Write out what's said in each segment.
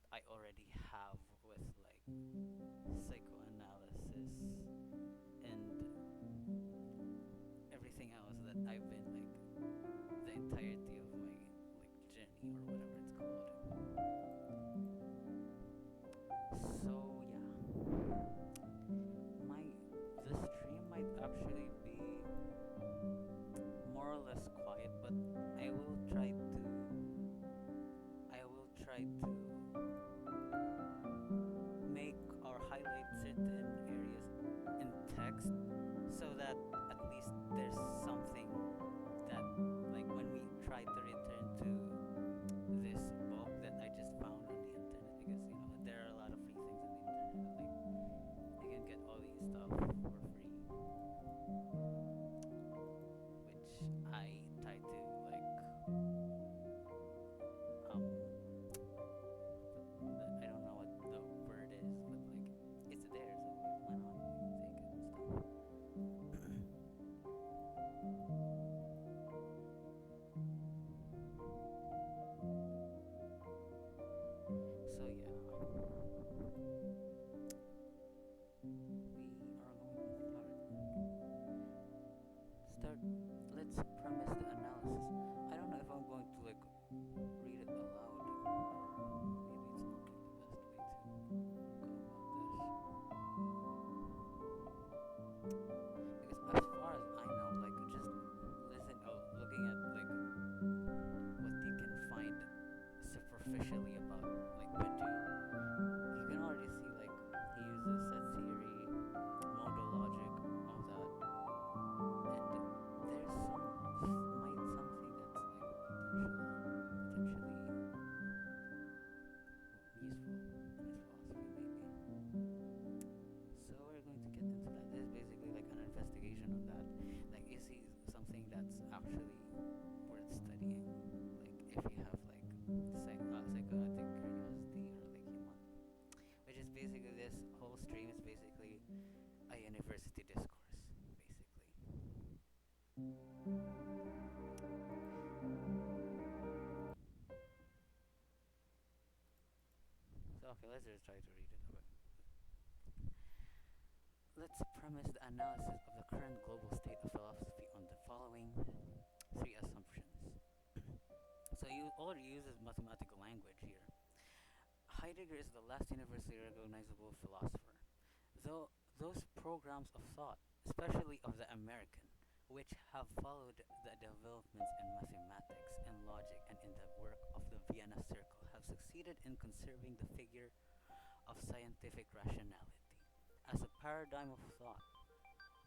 that I already have with like psychoanalysis and everything else that I've been like the entirety of my like journey or whatever it's called. So yeah, my the stream might actually be more or less quiet, but I will try to I will try to make or highlight certain areas in text so that at least there's something that like when we try to return to this book that I just found on the internet, because there are a lot of free things on the internet, like you can get all these stuff for free, which I try to like um I don't know what the word is, but like it's there, so why not take it and stuff. So yeah, we are going to start. Let's premise the analysis. I don't know if I'm going to like read it aloud, or maybe it's not like the best way to go about this. Because as far as I know, like just looking at like what you can find superficially about like Badiou, you can already see like he uses set theory, modal logic, all that, and there's something that's like potentially useful in his philosophy maybe. So we're going to get into that. This is basically like an investigation on that. Like, is he something that's actually worth studying? Like, if you have like psychoanalytic curiosity or like human, which is basically this whole stream is basically a university discourse, basically. So okay, let's just try to read it a bit. Let's premise the analysis of the current global state of philosophy on the following three assumptions. So you already uses mathematical language here. Heidegger is the last universally recognizable philosopher. Though those programs of thought, especially of the American, which have followed the developments in mathematics and logic and in the work of the Vienna Circle, have succeeded in conserving the figure of scientific rationality as a paradigm of thought.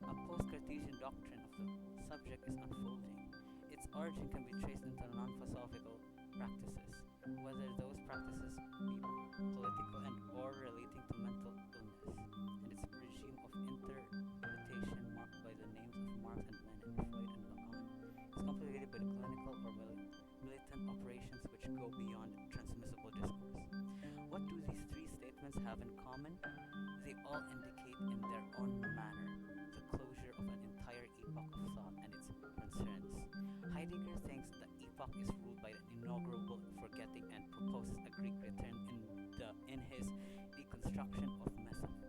A post-Cartesian doctrine of the subject is unfolding. Its origin can be traced into non-philosophical practices, whether those practices be political and or relating to mental illness, and its regime of interpretation marked by the names of Marx and Lenin, Freud and Lacan, is complicated by the clinical or militant operations which go beyond transmissible discourse. What do these three statements have in common? They all indicate in their own manner the closure of an entire epoch of thought and its concerns. Heidegger thinks the epoch is ruled by the inaugural forgetting and proposes a Greek return in his deconstruction of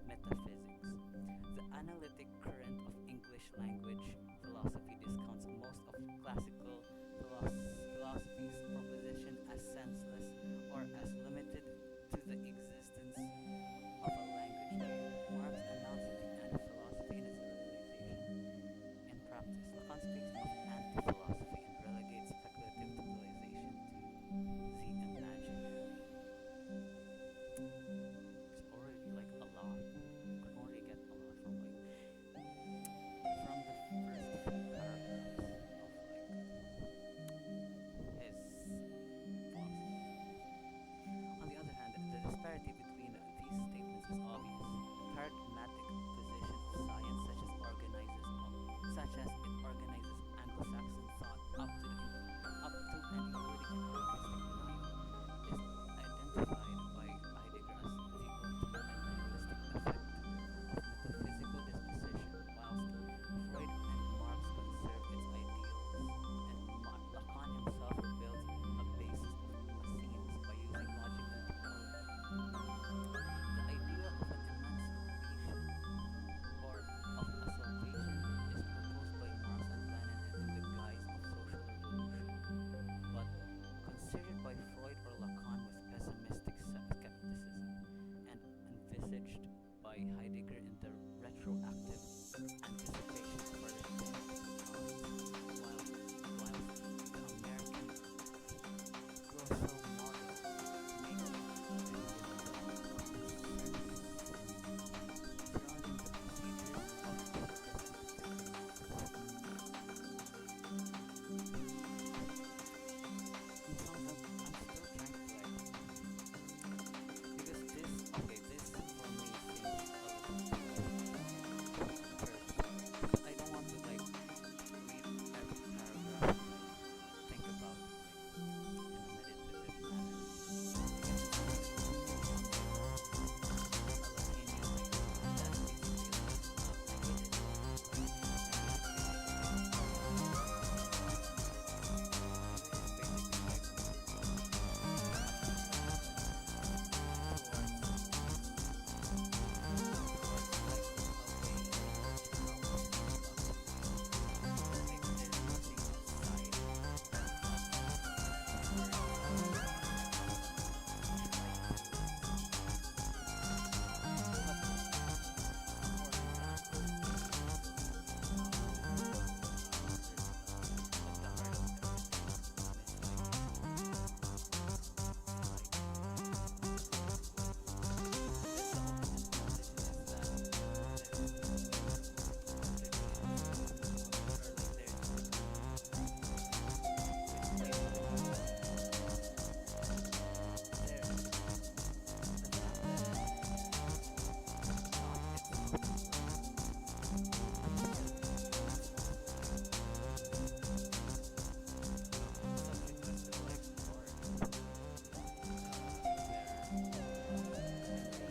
metaphysics. The analytic current of English language philosophy discounts most of classical philosophy's proposition as senseless or as limited to the existence of a language that Marx announced at the end of philosophy in its realization. In practice, Lacan speaks of anti-philosophy and relegates speculative totalization to the imaginary. There's already like a by Heidegger in the retroactive anticipation of further things, while the American grosso model makes surrounding the procedures of in some sense, I'm still trying to because this for me seems a little but I don't want to read every paragraph, think about in a meditative manner because it's kind of that's basically their subjectivity is like this whole model of like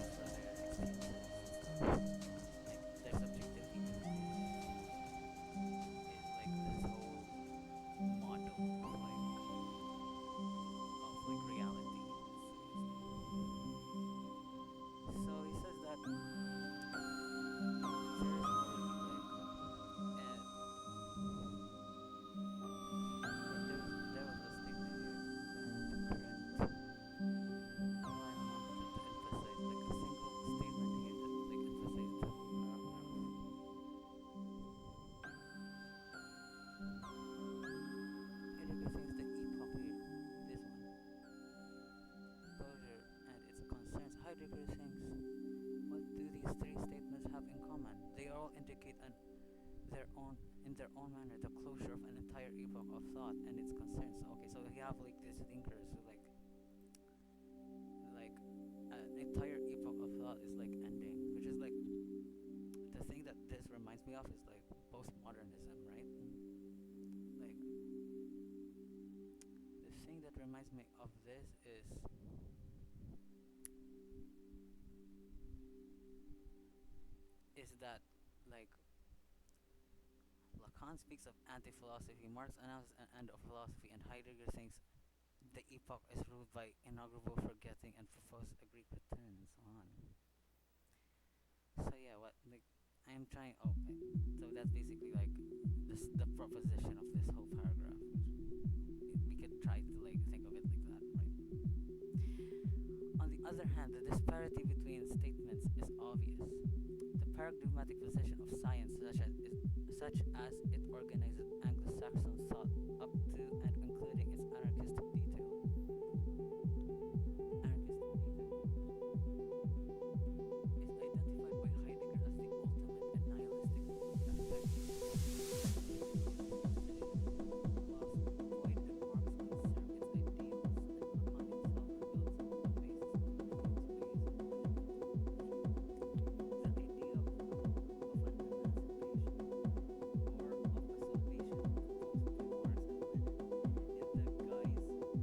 reality. So he says that there is only there was a statement here the current I wanted to emphasize like a single statement here that like emphasizes the whole paragraph. Heidegger thinks the epoch here, this one, closure and its concerns. Heidegger thinks, what do these three statements have in common? They all indicate in their own manner, the closure of an entire epoch of thought and its concerns. Okay, so you have like these thinkers who like an entire epoch of thought is like ending, which is like the thing that this reminds me of is like postmodernism, right? Like the thing that reminds me of this is that like Lacan speaks of anti-philosophy, Marx announces an end of philosophy, and Heidegger thinks the epoch is ruled by inaugural forgetting and proposed a Greek return and so on. So yeah, what like I'm trying. Oh, okay. So that's basically like the proposition of this whole paragraph. We could try to like think of it like that, right? On the other hand, the disparity between statements is obvious. The paradigmatic position of science, such as it organizes Anglo-Saxon thought up to and including its anarchistic detail. Is identified by Heidegger as the ultimate and nihilistic effect of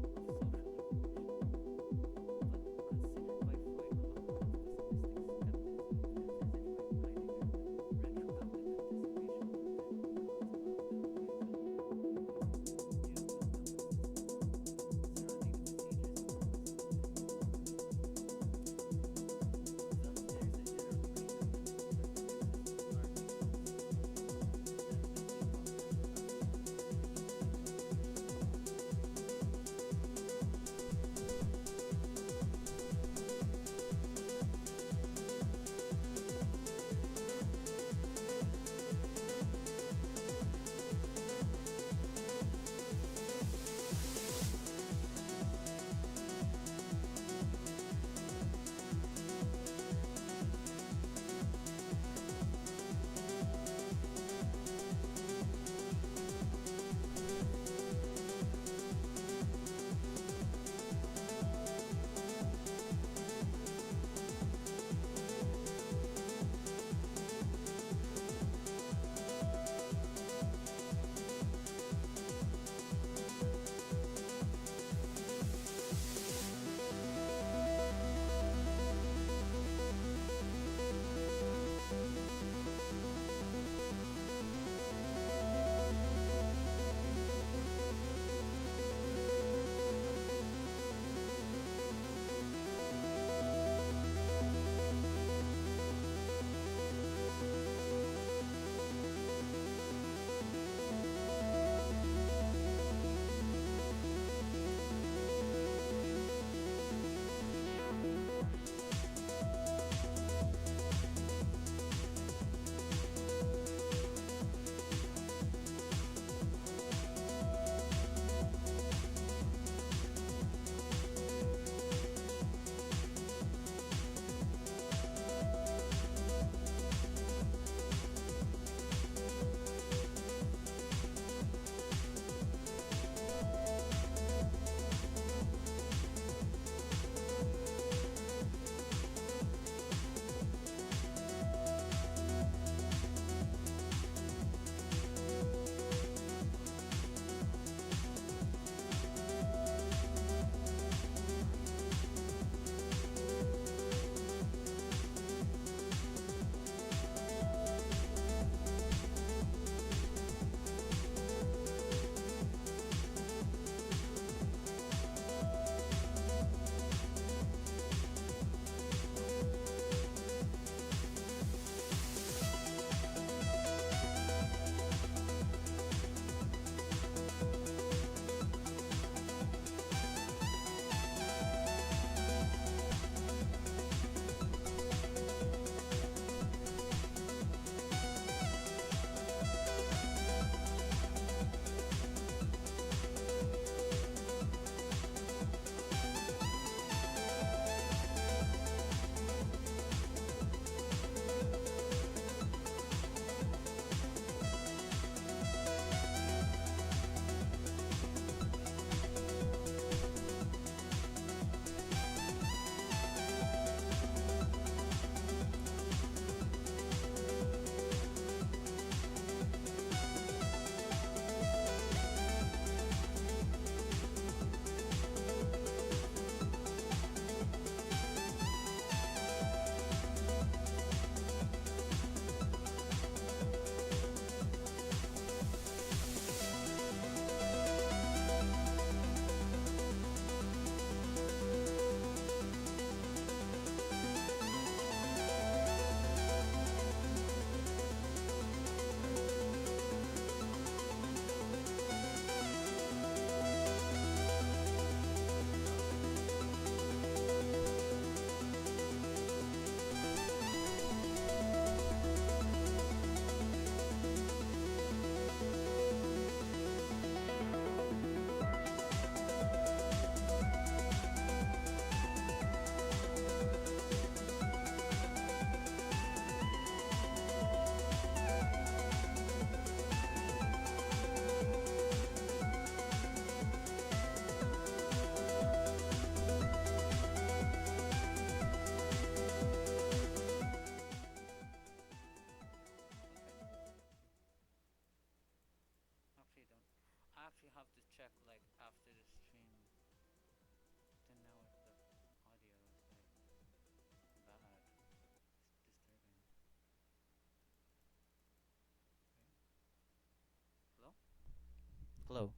Hello.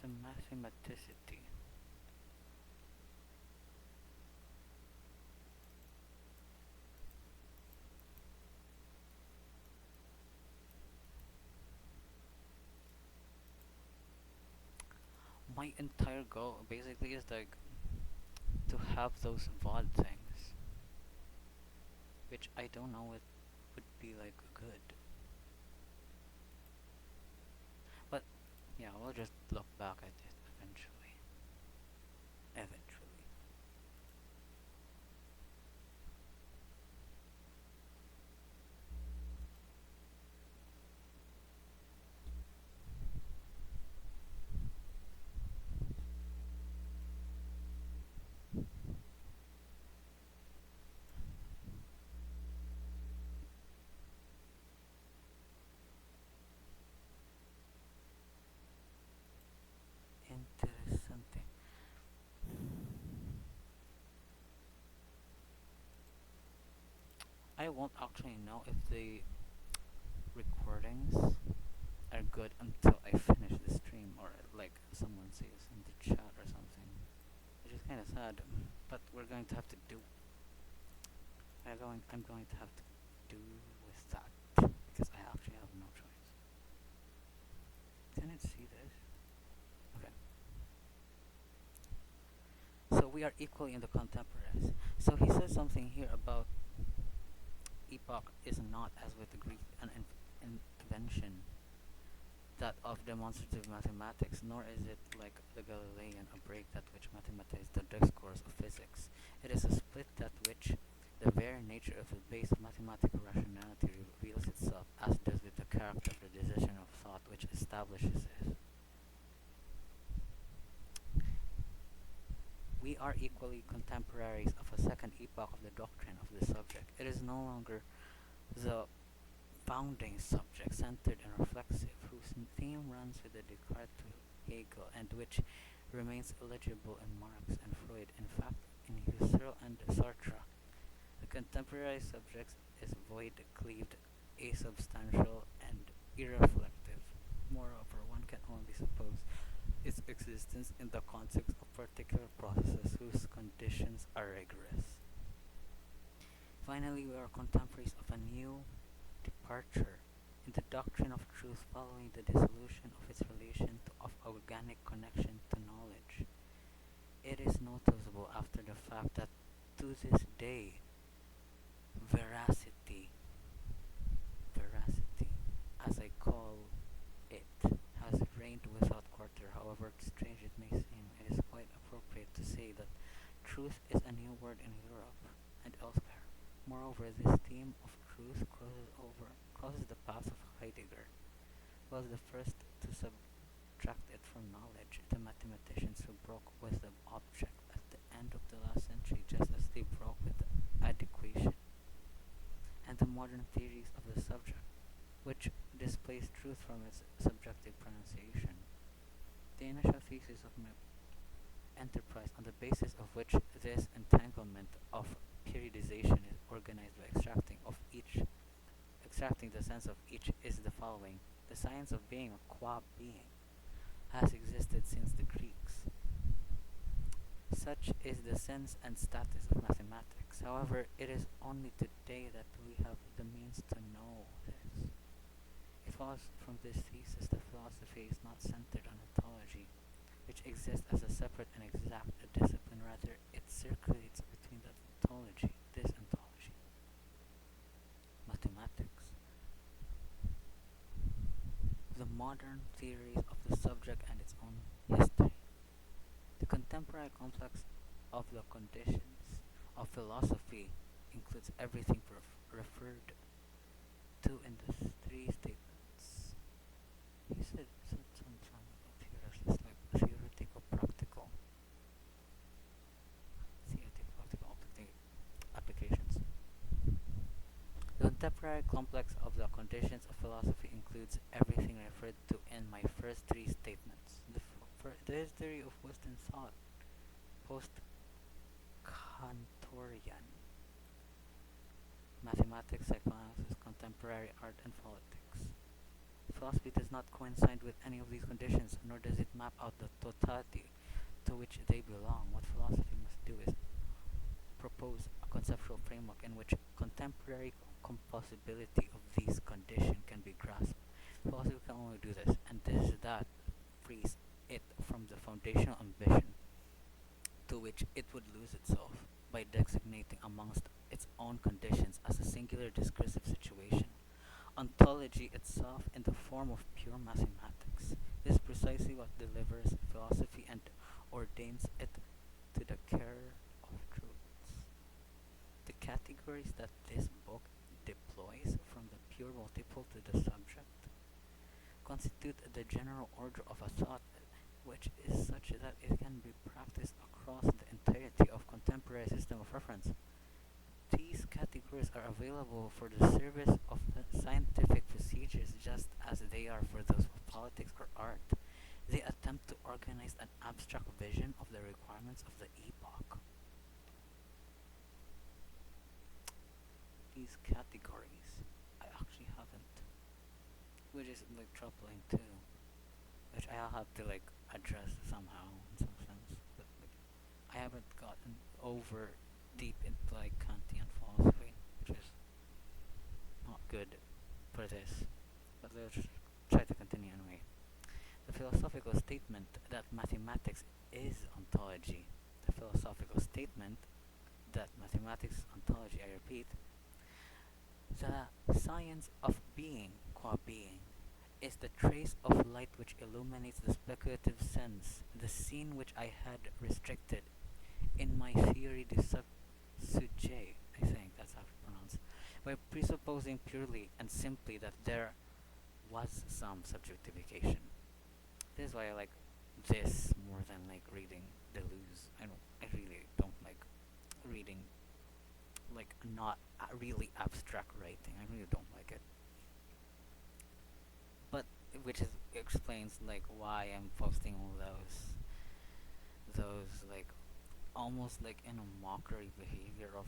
The mathematicity. My entire goal basically is like to have those VOD things, which I don't know it would be like good. But yeah, we'll just look back at it eventually. Eventually. Interessante. I won't actually know if the recordings are good until I finish the stream or like someone says in the chat or something. Which is kind of sad, but we're going to have to do. I'm going to have to do with that because I actually have no choice. Can it see this? Okay. So we are equally in the contemporaries. So he says something here about epoch is not, as with the Greek, an invention that of demonstrative mathematics, nor is it like the Galilean a break that which mathematized the discourse of physics. It is a split that which the very nature of the base of mathematical rationality reveals itself, as does with the character of the decision of thought which establishes it. We are equally contemporaries of a second epoch of the doctrine of the subject. It is no longer the founding subject, centered and reflexive, whose theme runs with the Descartes to Hegel, and which remains illegible in Marx and Freud, in fact, in Husserl and Sartre. The contemporary subject is void, cleaved, asubstantial, and irreflective. Moreover, one can only suppose its existence in the context of particular processes whose conditions are rigorous. Finally, we are contemporaries of a new departure in the doctrine of truth following the dissolution of its relation of organic connection to knowledge. It is noticeable after the fact that to this day, veracity, as I call it, has reigned without quarter. However strange it may seem, it is quite appropriate to say that truth is a new word in Europe and elsewhere. Moreover, this theme of truth crosses the path of Heidegger, who was the first to subtract it from knowledge. The mathematicians who broke with the object at the end of the last century, just as they broke with the adequation, and the modern theories of the subject, which displace truth from its subjective pronunciation. The initial thesis of my enterprise, on the basis of which this entanglement of periodization is organized by extracting the sense of each, is the following. The science of being, or qua being, has existed since the Greeks. Such is the sense and status of mathematics. However, it is only today that we have the means to know this. It follows from this thesis that philosophy is not centered on ontology, which exists as a separate and exact discipline. Rather, it circulates between that ontology, this ontology, mathematics, the modern theories of the subject and its own history. The contemporary complex of the conditions of philosophy includes everything referred to in the three statements. He said something about here as this like theoretical practical applications. The contemporary complex of the conditions of philosophy includes everything referred to in my first three statements. The history of Western thought, post-Kantorian mathematics, psychoanalysis, contemporary art, and politics. Philosophy does not coincide with any of these conditions, nor does it map out the totality to which they belong. What philosophy must do is propose a conceptual framework in which contemporary composability of these conditions can be grasped. Philosophy can only do this, and that frees it from the foundational ambition to which it would lose itself by designating amongst its own conditions as a singular discursive situation. Ontology itself in the form of pure mathematics. This is precisely what delivers philosophy and ordains it to the care of truths. The categories that this book deploys from the pure multiple to the subject constitute the general order of a thought which is such that it can be practiced across the entirety of contemporary system of reference. These categories are available for the service of the scientific procedures just as they are for those of politics or art. They attempt to organize an abstract vision of the requirements of the epoch. These categories, I actually haven't, which is like troubling too, which I'll have to like address somehow in some sense. But like, I haven't gotten over deep into like Kantian philosophy, which is not good for this. But let's try to continue anyway. The philosophical statement that mathematics is ontology. The philosophical statement that mathematics is ontology, I repeat, the science of being, qua being, is the trace of light which illuminates the speculative sense, the scene which I had restricted in my theory de sujet, I think that's how it's pronounced, by presupposing purely and simply that there was some subjectification. This is why I like this more than like reading Deleuze. I really don't like reading like not really abstract writing. I really don't like it. But which is explains like why I'm posting all those like almost like in a mockery behavior of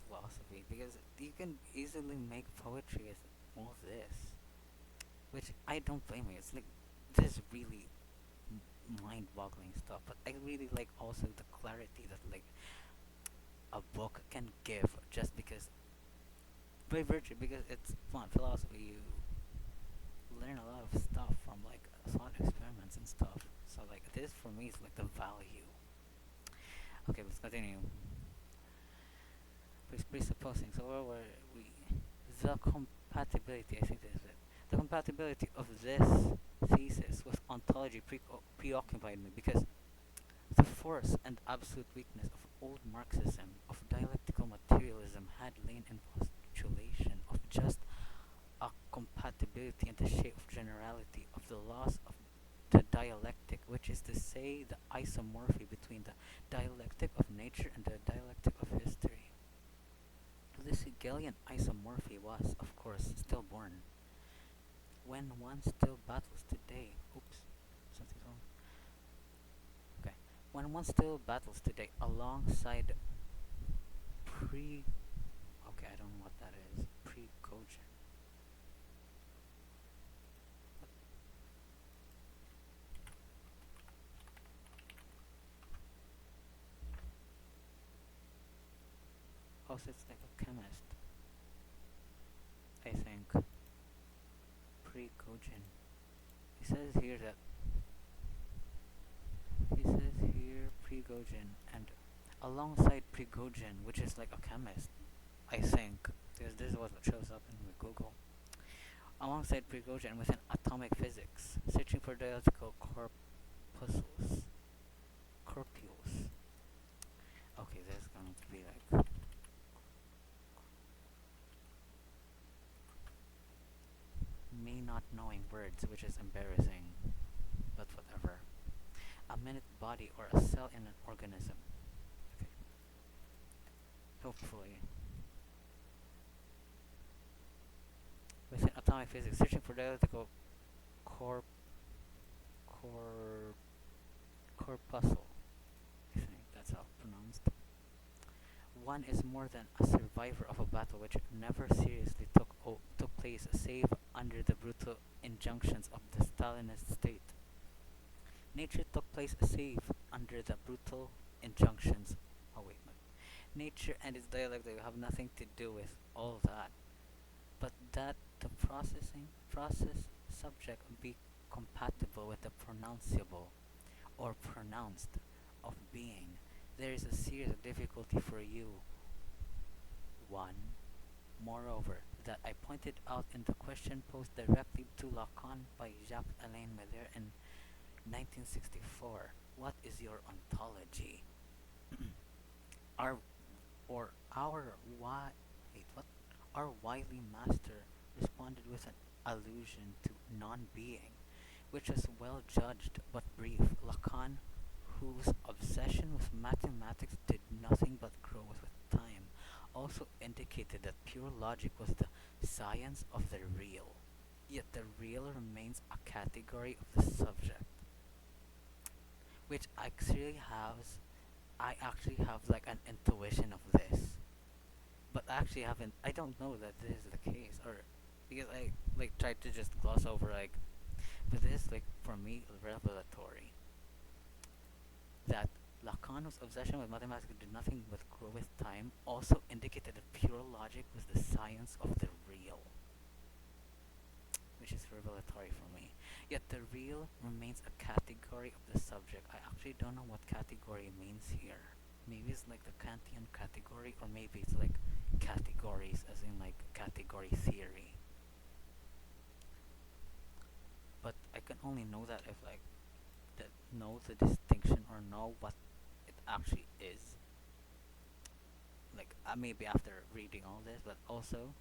philosophy, because you can easily make poetry as all this, which I don't blame you. It's like this really mind-boggling stuff, but I really like also the clarity that like a book can give just because by virtue because it's fun philosophy. You learn a lot of stuff from like thought experiments and stuff. So like this for me is like the value. Okay, let's continue. Presupposing. So where were we? The compatibility. I think this is it. The compatibility of this thesis with ontology preoccupied me because the force and absolute weakness of old Marxism, of dialectical materialism, had lain in postulation of just a compatibility in the shape of generality, of the loss of the dialectic, which is to say the isomorphy between the dialectic of nature and the dialectic of history. This Hegelian isomorphy was, of course, stillborn. When one still battles today, oops, something's wrong. Okay, when one still battles today alongside okay, I don't know what that is, pre-cogent. Also, it's like a chemist, I think. Pre-cogent. He says here Prigogine and alongside Prigogine, which is like a chemist, I think, because this is what shows up in Google. Alongside Prigogine within atomic physics, searching for dialectical corpuscles. Corpuscles. Okay, there's going to be like me not knowing words, which is embarrassing, but whatever. A minute body or a cell in an organism. Okay. Hopefully. Within atomic physics, searching for dialectical corpuscle. I think that's how it's pronounced. one is more than a survivor of a battle which never seriously took place save under the brutal injunctions of the Stalinist state. Nature took place save under the brutal injunctions. Oh wait, no. Nature and its dialect they have nothing to do with all that, but that the process subject be compatible with the pronounceable or pronounced of being. There is a serious difficulty for you. 1. Moreover, that I pointed out in the question posed directly to Lacan by Jacques-Alain Miller in 1964. What is your ontology? our or our why wait what our wily master responded with an allusion to non-being, which was well judged but brief. Lacan, whose obsession with mathematics did nothing but grow with time, also indicated that pure logic was the science of the real. Yet the real remains a category of the subject, which I actually have like an intuition of this, but I don't know that this is the case, or because I like tried to just gloss over like, but this is like for me revelatory that Lacan's obsession with mathematics did nothing but grow with time also indicated that pure logic was the science of the real, which is revelatory for me. Yet the real remains a category of the subject. I actually don't know what category means here. Maybe it's like the Kantian category, or maybe it's like categories as in like category theory. But I can only know that if like know the distinction or know what it actually is. Like maybe after reading all this, but also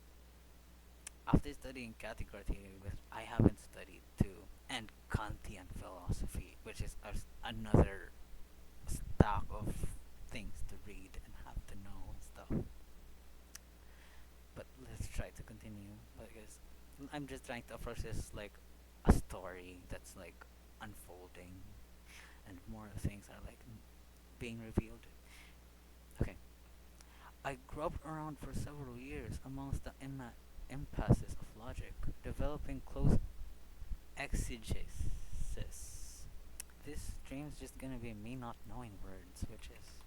after studying category theory, which I haven't studied too, and Kantian philosophy, which is another stack of things to read and have to know and stuff. But let's try to continue, because I'm just trying to approach this like a story that's like unfolding, and more things are like being revealed. Okay. I groped around for several years amongst the impasses of logic, developing close exegesis. This stream is just gonna be me not knowing words, which is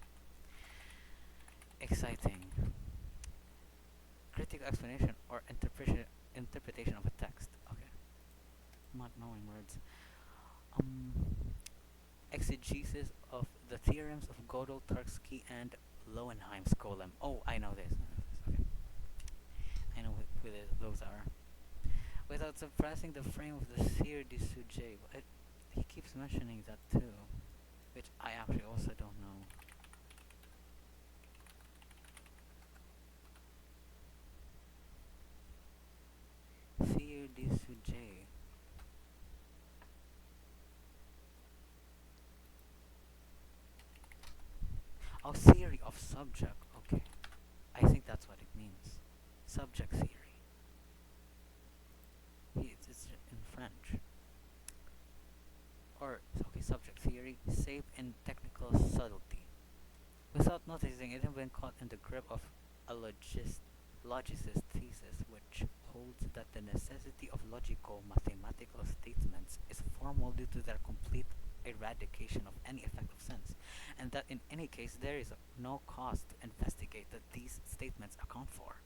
exciting. Critical explanation or interpretation of a text. Okay. Not knowing words. Exegesis of the theorems of Gödel, Tarski, and Lowenheim's column. Oh, I know this. Okay. I know who those are. Without suppressing the frame of the Sire du Sujet. He keeps mentioning that too, which I actually also don't know. Sire du Sujet. Oh, theory of subject. Okay. I think that's what it means. Subject theory. It's in French. Or, okay, subject theory, safe in technical subtlety. Without noticing, it had been caught in the grip of a logicist thesis, which holds that the necessity of logical mathematical statements is formal due to their complete eradication of any effect of sense, and that in any case there is no cause to investigate that these statements account for,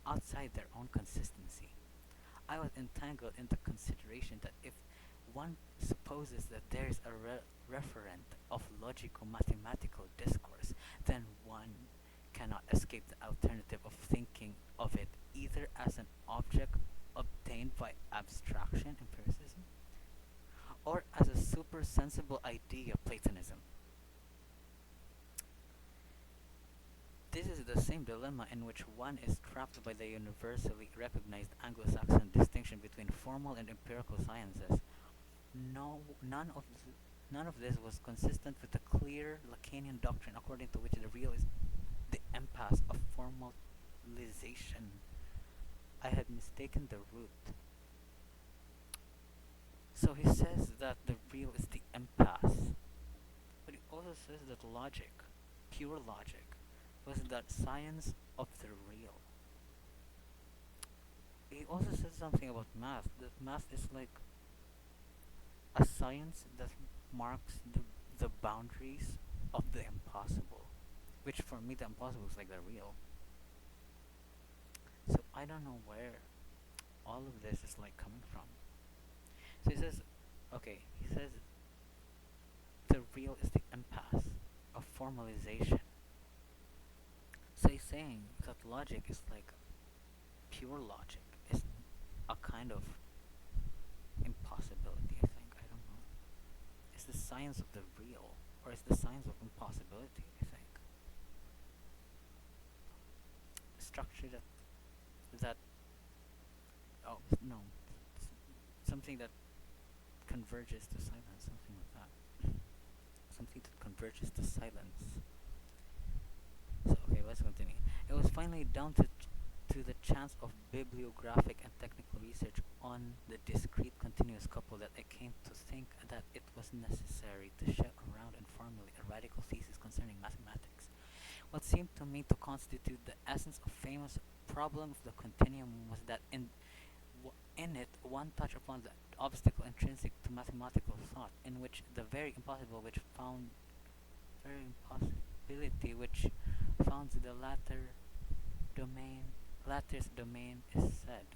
outside their own consistency. I was entangled in the consideration that if one supposes that there is a referent of logical mathematical discourse, then one cannot escape the alternative of thinking of it either as an object obtained by abstraction, empiricism, or as a supersensible idea, Platonism. This is the same dilemma in which one is trapped by the universally recognized Anglo-Saxon distinction between formal and empirical sciences. None of this was consistent with the clear Lacanian doctrine according to which the real is the impasse of formalization. I had mistaken the root. So he says that the real is the impasse, but he also says that logic, pure logic, was that science of the real. He also said something about math. That math is like a science that marks the boundaries of the impossible. Which for me, the impossible is like the real. So I don't know where all of this is like coming from. So he says, okay, he says the real is the impasse of formalization. So he's saying that logic is like pure logic is a kind of impossibility, I think. I don't know. It's the science of the real, or it's the science of impossibility, I think. Structure that oh no, something that converges to silence, something like that. Something that converges to silence. So okay, let's continue. It was finally down to the chance of bibliographic and technical research on the discrete continuous couple that I came to think that it was necessary to shout around and formulate a radical thesis concerning mathematics. What seemed to me to constitute the essence of famous problem of the continuum was that in it one touched upon the obstacle intrinsic to mathematical thought, in which the very impossible which found very impossibility which founds the latter's domain is said.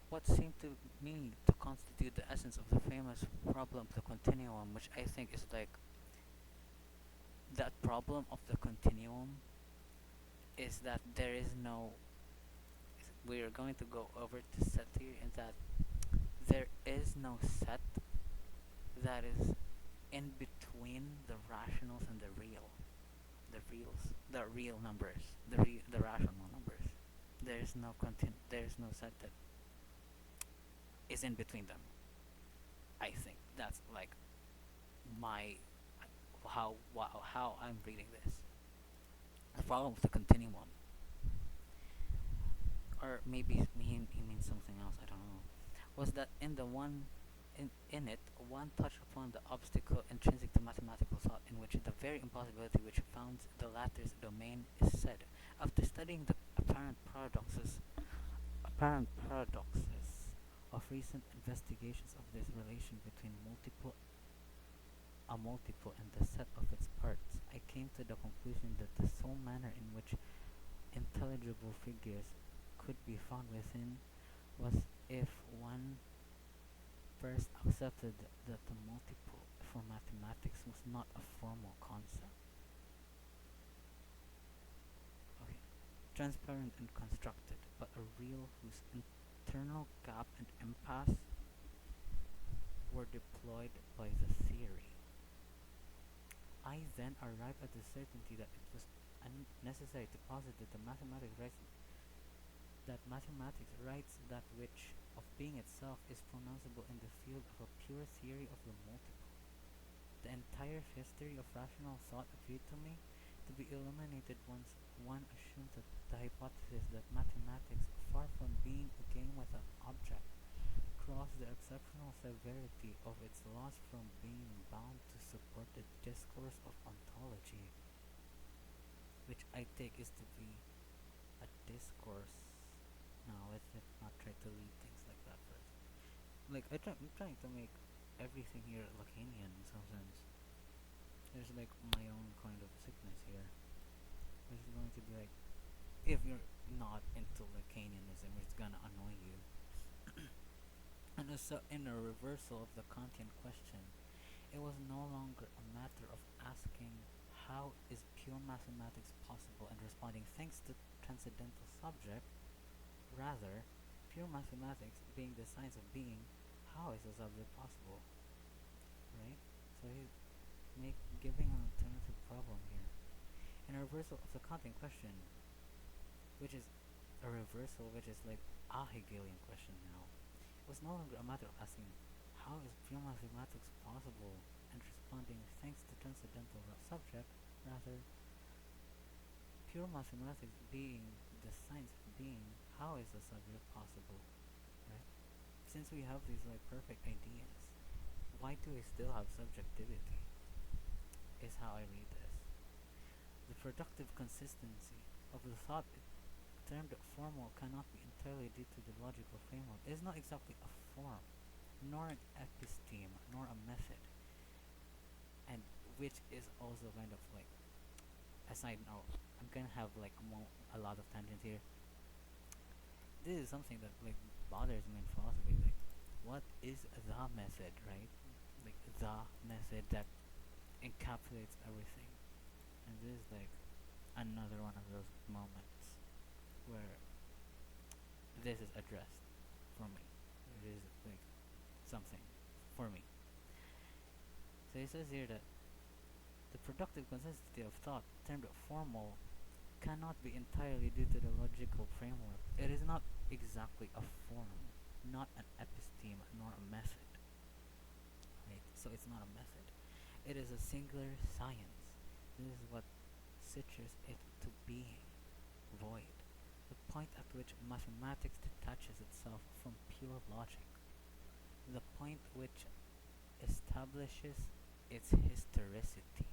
What seemed to me to constitute the essence of the famous problem of the continuum, which I think is like that problem of the continuum, is that there is no. We are going to go over to set theory, and that there is no set that is in between the rationals and the real numbers, the rational numbers. There is no set that is in between them. I think that's like my how I'm reading this. The problem with the continuum, or maybe he means something else. I don't know. Was that in it, one touched upon the obstacle intrinsic to mathematical thought, in which the very impossibility which founds the latter's domain is said. After studying the apparent paradoxes of recent investigations of this relation between a multiple and the set of its parts, I came to the conclusion that the sole manner in which intelligible figures could be found within was if one first accepted that the multiple for mathematics was not a formal concept. Okay. Transparent and constructed, but a real whose internal gap and impasse were deployed by the theory. I then arrived at the certainty that it was unnecessary to posit that mathematics writes that which of being itself is pronounceable in the field of a pure theory of the multiple. The entire history of rational thought appeared to me to be illuminated once one assumed that the hypothesis that mathematics, far from being a game with an object, crossed the exceptional severity of its loss from being bound to support the discourse of ontology, which I take is to be a discourse. Now let's not try to read things like that first. Like I'm trying to make everything here Lacanian in some sense. There's like my own kind of sickness here. Which is going to be like, if you're not into Lacanianism, it's gonna annoy you. And so in a reversal of the Kantian question, it was no longer a matter of asking how is pure mathematics possible and responding thanks to transcendental subject. Rather, pure mathematics being the science of being, how is the subject possible? Right? So he's giving an alternative problem here. In a reversal of the Kantian question, which is a reversal which is like a Hegelian question now, it was no longer a matter of asking how is pure mathematics possible and responding thanks to transcendental subject. Rather, pure mathematics being the science of being, how is the subject possible? Right? Since we have these like perfect ideas, why do we still have subjectivity? Is how I read this. The productive consistency of the thought termed formal cannot be entirely due to the logical framework. It is not exactly a form, nor an episteme, nor a method, and which is also kind of like a side note. I'm gonna have like a lot of tangents here. This is something that like bothers me in philosophy. Like, what is the method, right? Like the method that encapsulates everything, and this is like another one of those moments where this is addressed for me. It is like something for me. So he says here that the productive consistency of thought, termed formal, cannot be entirely due to the logical framework. It is not exactly a form, not an episteme, nor a method. Right? So it's not a method. It is a singular science. This is what situates it to being void. The point at which mathematics detaches itself from pure logic. The point which establishes its historicity,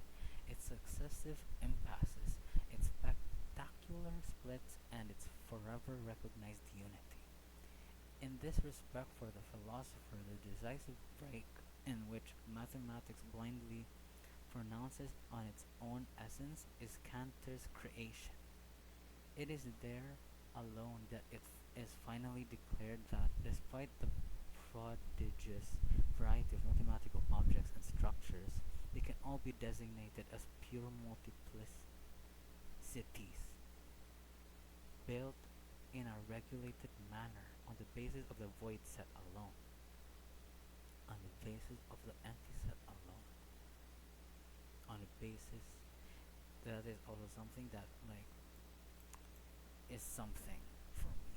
its successive impasses, its spectacular splits, and its forever recognized unity. In this respect, for the philosopher, the decisive break in which mathematics blindly pronounces on its own essence is Cantor's creation. It is there alone that it is finally declared that, despite the prodigious variety of mathematical objects and structures, they can all be designated as pure multiplicities, built in a regulated manner on the basis of the void set alone, on the basis of the empty set alone, on the basis that is also something that like is something for me.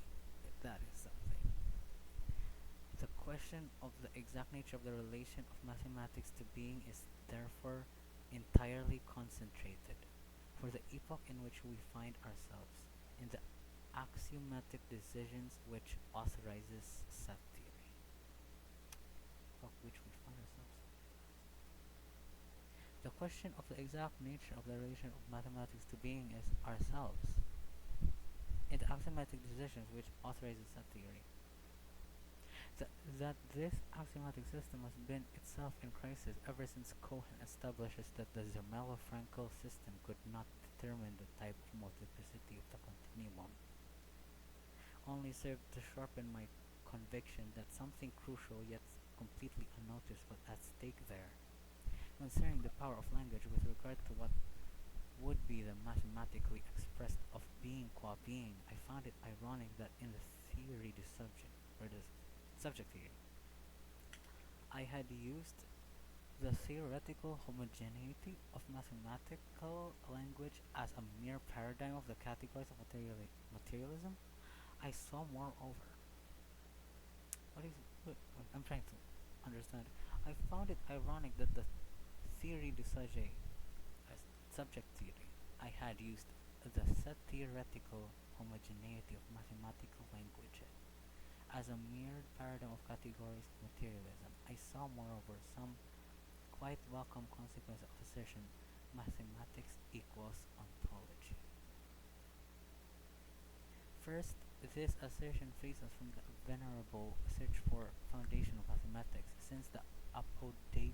That is something. The question of the exact nature of the relation of mathematics to being is therefore entirely concentrated, for the epoch in which we find ourselves, in the axiomatic decisions which authorizes set theory. Epoch which we find ourselves. The question of the exact nature of the relation of mathematics to being is ourselves, in the axiomatic decisions which authorizes set theory. That this axiomatic system has been itself in crisis ever since Cohen establishes that the Zermelo-Fraenkel system could not determine the type of multiplicity of the continuum, only served to sharpen my conviction that something crucial yet completely unnoticed was at stake there. Concerning the power of language with regard to what would be the mathematically expressed of being qua being, I found it ironic that in the theory du subject, or the subject theory, I had used the theoretical homogeneity of mathematical language as a mere paradigm of the categories of materialism. I saw moreover, I'm trying to understand. I found it ironic that the theory du sujet, as subject theory, I had used the set theoretical homogeneity of mathematical language as a mere paradigm of categories of materialism. I saw, moreover, some quite welcome consequence of assertion: mathematics equals ontology. First, this assertion frees us from the venerable search for foundation of mathematics, since the apodictic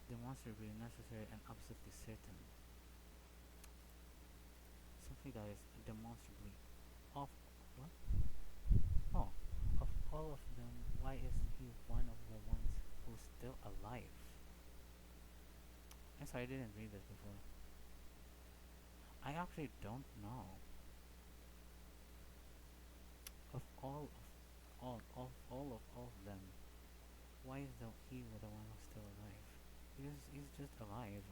demonstrably necessary and absolutely certain. Something that is demonstrably of what? Oh, of all of them, why is he one of the ones who's still alive? I'm sorry, I didn't read this before. I actually don't know. Of all of them, why is he the one who's still alive? He's just alive.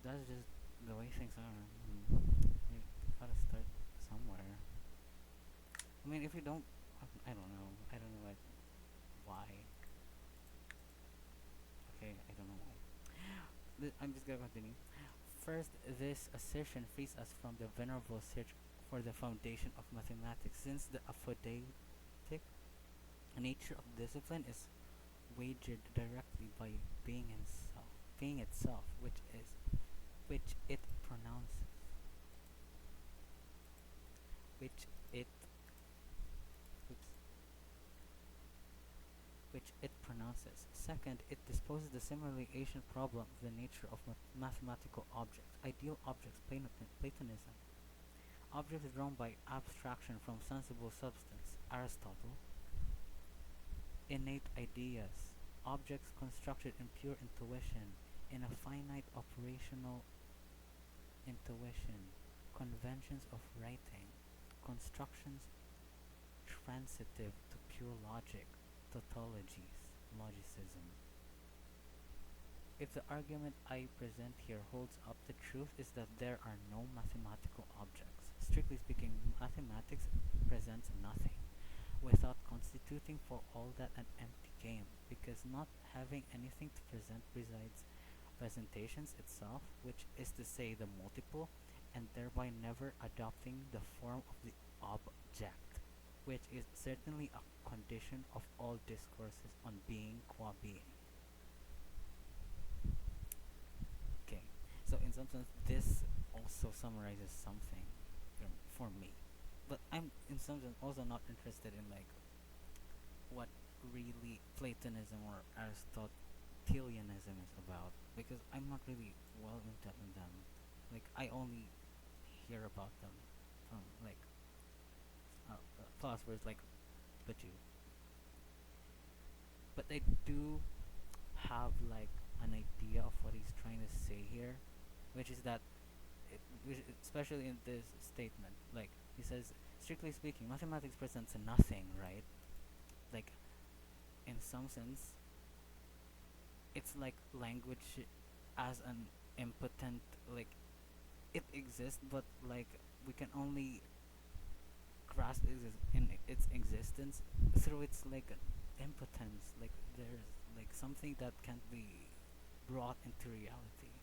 That's just the way things are. You gotta start somewhere. I mean, if you don't, I don't know. I don't know like why. Okay, I don't know why. I'm just gonna continue. First, this assertion frees us from the venerable search for the foundation of mathematics, since the aphodetic nature of discipline is wagered directly by being himself, being itself, which it pronounces, which it oops, which it pronounces. Second, it disposes the simulation problem of the nature of mathematical objects, ideal objects, Platonism, objects drawn by abstraction from sensible substance, Aristotle, innate ideas, objects constructed in pure intuition, in a finite operational intuition, conventions of writing, constructions transitive to pure logic, tautologies, logicism. If the argument I present here holds up, the truth is that there are no mathematical objects. Strictly speaking, mathematics presents nothing, without constituting for all that an empty game, because not having anything to present besides presentations itself, which is to say the multiple, and thereby never adopting the form of the object, which is certainly a condition of all discourses on being qua being. Okay, so in some sense, this also summarizes something for me, but I'm in some sense also not interested in like what really Platonism or Aristotelianism is about, because I'm not really well into them. Like I only hear about them from like philosophers like Badiou, but I do have like an idea of what he's trying to say here, which is that especially in this statement, like he says, strictly speaking, mathematics presents nothing, right? Like in some sense, it's like language as an impotent, like it exists, but like we can only grasp in its existence through its like impotence. Like there's like something that can't be brought into reality,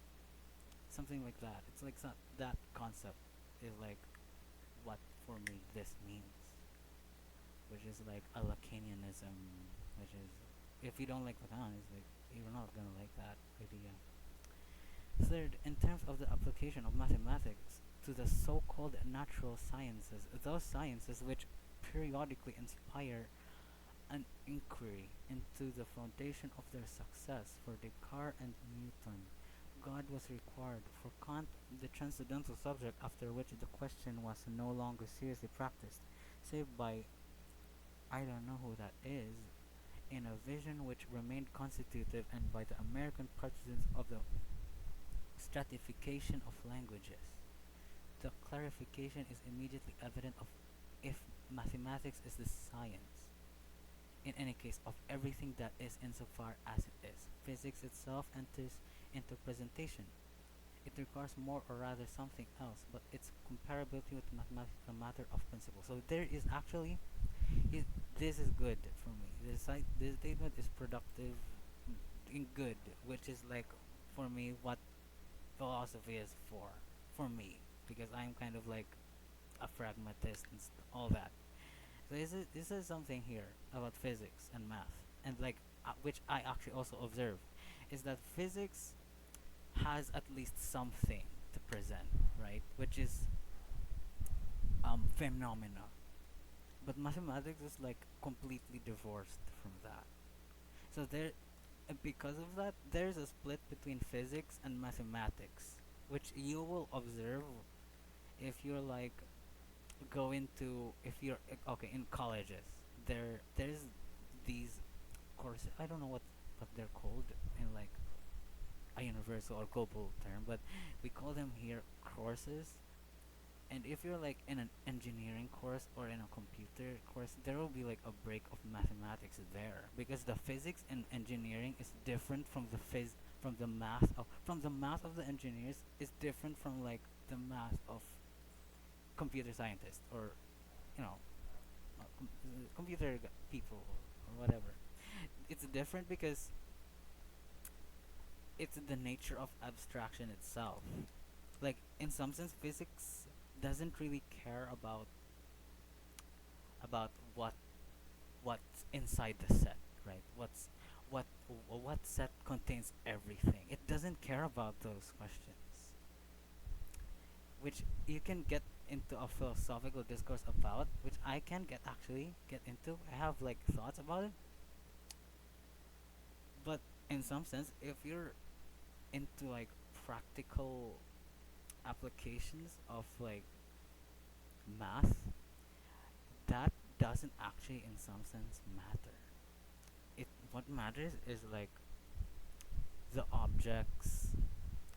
something like that. It's like that concept is like what for me this means, which is like a Lacanianism, which is if you don't like Lacan, it's like you're not gonna like that idea. Third, in terms of the application of mathematics to the so-called natural sciences, those sciences which periodically inspire an inquiry into the foundation of their success. For Descartes and Newton, God was required. For Kant, the transcendental subject after which the question was no longer seriously practiced, save by I don't know who that is, in a vision which remained constitutive, and by the American partisans of the stratification of languages. The clarification is immediately evident of if mathematics is the science, in any case, of everything that is insofar as it is. Physics itself enters into presentation. It requires more or rather something else, but its comparability with mathematics is a matter of principle. So there is actually, this is good for me. This statement is productive in good, which is like for me what philosophy is for me, because I'm kind of like a pragmatist and all that. So this is something here about physics and math, and like which I actually also observe, is that physics has at least something to present, right? Which is phenomena, but mathematics is like completely divorced from that. So because of that, there's a split between physics and mathematics, which you will observe if you're like going to if you're okay in colleges. There's these courses. I don't know what they're called in like a universal or global term, but we call them here courses. And if you're like in an engineering course or in a computer course, there will be like a break of mathematics there, because the physics in engineering is different from the math of the engineers is different from like the math of computer scientists, or you know computer people or whatever. It's different because it's the nature of abstraction itself. Like in some sense, physics doesn't really care about what's inside the set, right? What set contains everything. It doesn't care about those questions, which you can get into a philosophical discourse about, which I can get into. I have like thoughts about it, but in some sense, if you're into like practical applications of like math, that doesn't actually in some sense matter. It What matters is like the objects,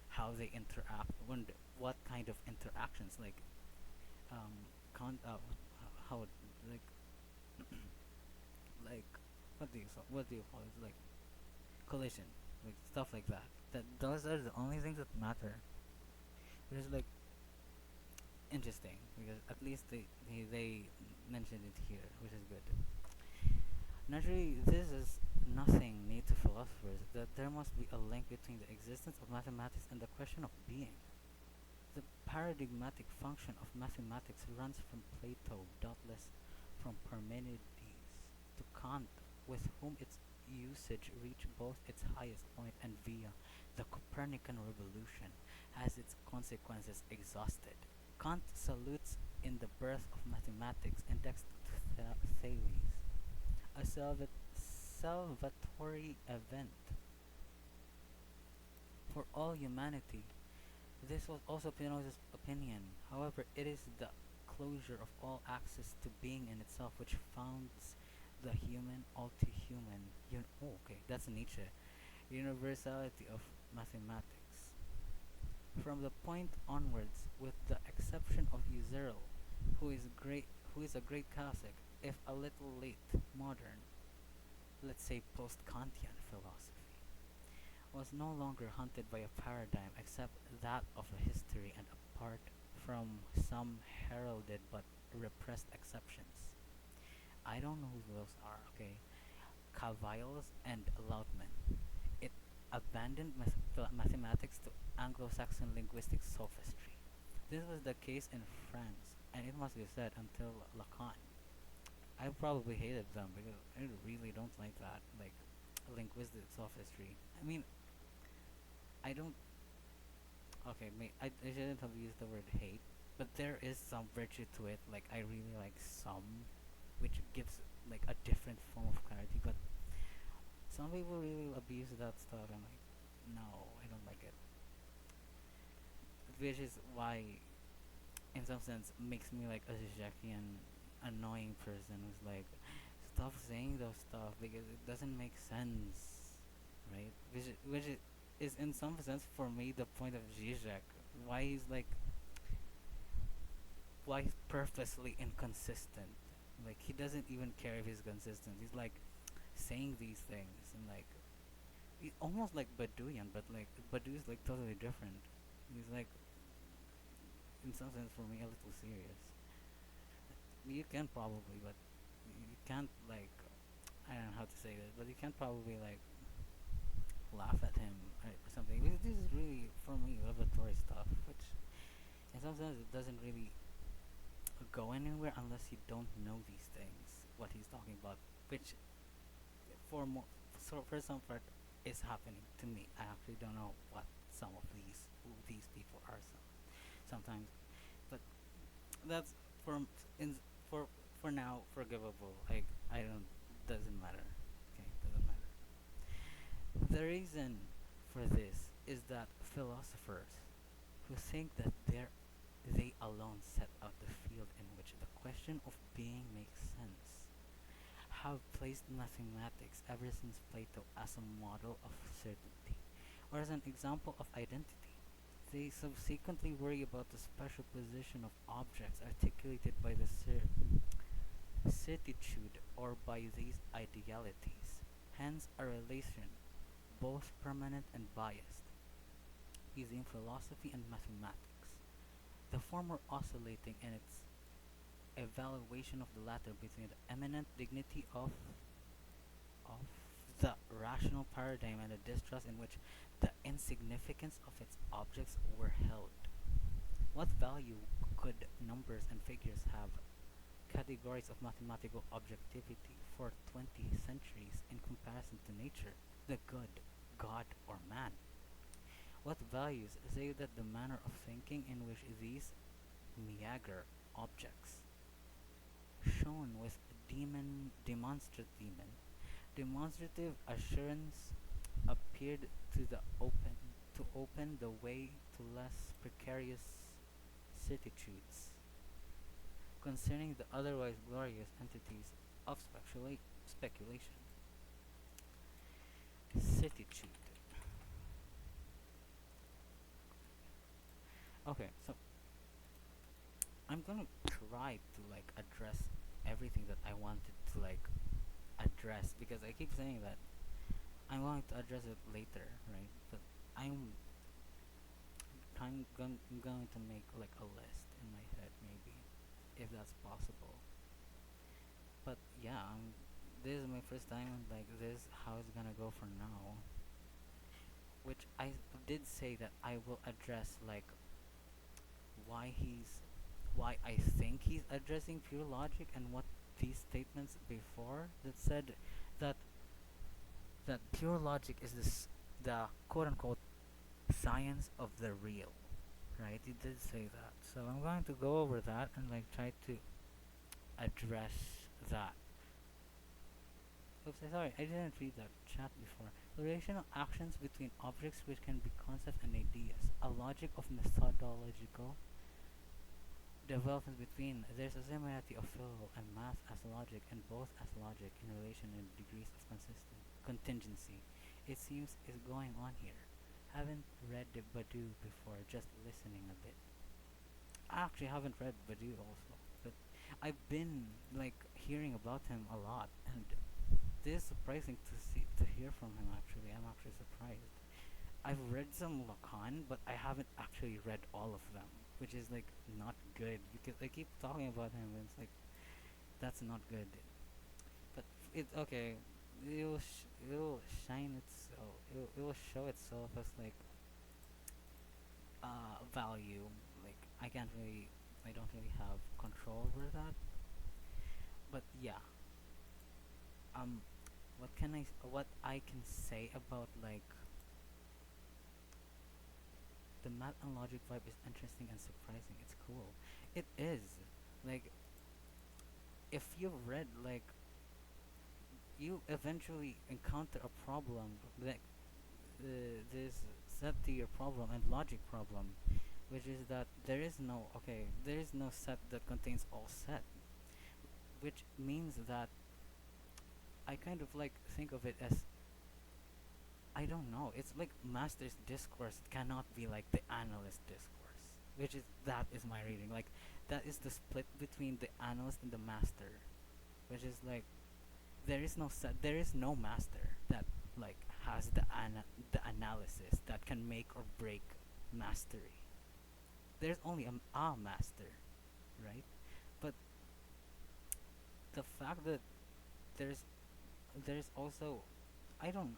how they interact, what kind of interactions, like how like like what do you call it, like collision, like stuff like that. That those are the only things that matter. Which is like interesting because at least they mentioned it here, which is good. Naturally, this is nothing new to philosophers, that there must be a link between the existence of mathematics and the question of being. The paradigmatic function of mathematics runs from Plato, doubtless from Parmenides, to Kant, with whom its usage reached both its highest point and via the Copernican revolution has its consequences exhausted. Kant salutes in the birth of mathematics indexed to Thales, a salvatory event for all humanity. This was also Spinoza's opinion. However, it is the closure of all access to being in itself which founds the human, all too human. Okay, that's Nietzsche. Universality of mathematics. From the point onwards, with the exception of Husserl, who is a great classic, if a little late, modern, let's say post-Kantian philosophy, was no longer haunted by a paradigm except that of a history and apart from some heralded but repressed exceptions. I don't know who those are, okay? Cavaillons and Lautman. It abandoned mathematics to Anglo-Saxon linguistic sophistry. This was the case in France, and it must be said until Lacan. I probably hated them because I really don't like that, like linguistic sophistry. I mean, I don't. Okay, I shouldn't have used the word hate, but there is some virtue to it. Like I really like some, which gives like a different form of clarity. But some people really abuse that stuff. I'm like, no, I don't like it. Which is why, in some sense, makes me like a Zizekian annoying person who's like, stop saying those stuff because it doesn't make sense, right? Is in some sense for me the point of Zizek. Why he's like, why he's purposely inconsistent. Like he doesn't even care if he's consistent. He's like saying these things and like he's almost like Badouian, but like Badiou is like totally different. He's like in some sense for me a little serious. You can probably, but you can't like I don't know how to say this, but you can't probably like laugh at him or something. This is really for me revelatory stuff, which in some sense it doesn't really go anywhere unless you don't know these things. What he's talking about, which for more so for some part is happening to me. I actually don't know what some of who these people are sometimes, but that's for in for for now forgivable. Like I don't doesn't matter. Okay, doesn't matter. The reason for this is that philosophers who think that they alone set out the field in which the question of being makes sense have placed mathematics ever since Plato as a model of certainty or as an example of identity. They subsequently worry about the special position of objects articulated by the certitude or by these idealities, hence a relation, both permanent and biased, between philosophy and mathematics, the former oscillating in its evaluation of the latter between the eminent dignity of the rational paradigm and the distrust in which the insignificance of its objects were held. What value could numbers and figures have categories of mathematical objectivity for 20 centuries in comparison to nature, the good, God, or man? What values say that the manner of thinking in which these meager objects, shown with demonstrative assurance, appeared to open the way to less precarious certitudes concerning the otherwise glorious entities of speculation. Certitude. Okay, so I'm gonna try to like address everything that I wanted to like address, because I keep saying that I'm going to address it later, right? But I'm I'm going to make like a list in my head, maybe, if that's possible. But yeah, this is my first time, and like this is how it's gonna go for now. Which I did say that I will address like why he's why I think he's addressing pure logic, and what these statements before that said that pure logic is the quote unquote science of the real, right? He did say that, so I'm going to go over that and like try to address that. Oops, sorry, I didn't read that chat before. Relational actions between objects which can be concepts and ideas. A logic of methodological developments between. There's a similarity of philo and math as logic, and both as logic in relation and degrees of contingency. It seems is going on here. Haven't read the Badiou before, just listening a bit. I actually haven't read Badiou also, but I've been like hearing about him a lot, and this is surprising to hear from him. Actually, I'm actually surprised. I've read some Lacan, but I haven't actually read all of them, which is like not good, because I keep talking about him and it's like that's not good. But it's okay. It'll shine itself. It will show itself as like value. Like I don't really have control over that. But yeah, um, what I can say about like the math and logic vibe is interesting and surprising. It's cool. It is. Like, if you've read, like, you eventually encounter a problem, like, this set theory problem and logic problem, which is that there is no set that contains all set, which means that I kind of like think of it as, I don't know. It's like master's discourse cannot be like the analyst discourse, which is that is my reading. Like that is the split between the analyst and the master, which is like there is no master that like has the analysis that can make or break mastery. There's only a master, right? But the fact that there's there's also I don't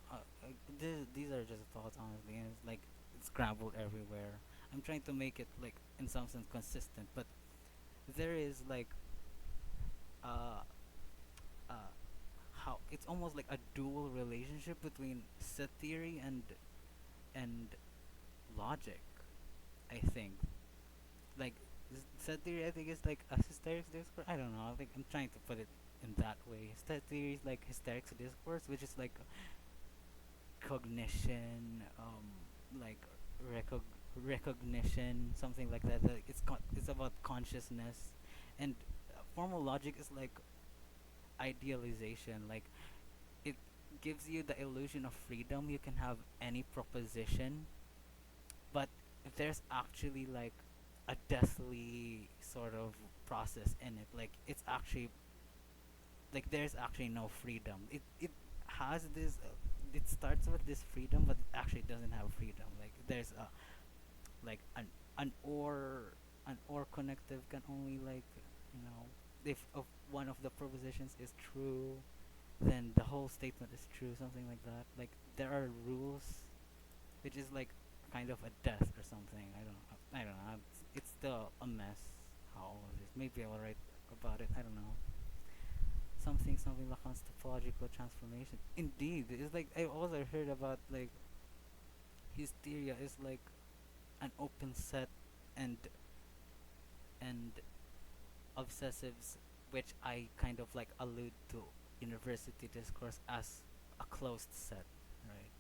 these are just thoughts, honestly, and it's like it's scrambled everywhere. I'm trying to make it like in some sense consistent, but there is like uh uh how it's almost like a dual relationship between set theory and logic, I think. Like set theory, I think, is like a hysterics discourse. I don't know. I think I'm trying to put it in that way. Set theory is like hysterics discourse, which is like cognition, like recognition, something like that. Like it's about consciousness, and formal logic is like idealization. Like it gives you the illusion of freedom. You can have any proposition, but there's actually like a deathly sort of process in it. Like it's actually like there's actually no freedom. It has this. It starts with this freedom, but it actually doesn't have freedom. Like there's a like an or connective can only like you know if of one of the propositions is true, then the whole statement is true. Something like that. Like there are rules, which is like kind of a death or something. I don't know. It's still a mess. Maybe I will write about it. I don't know. Something like topological transformation. Indeed, it's like I also heard about like hysteria is like an open set and and obsessives, which I kind of like allude to university discourse as a closed set, right?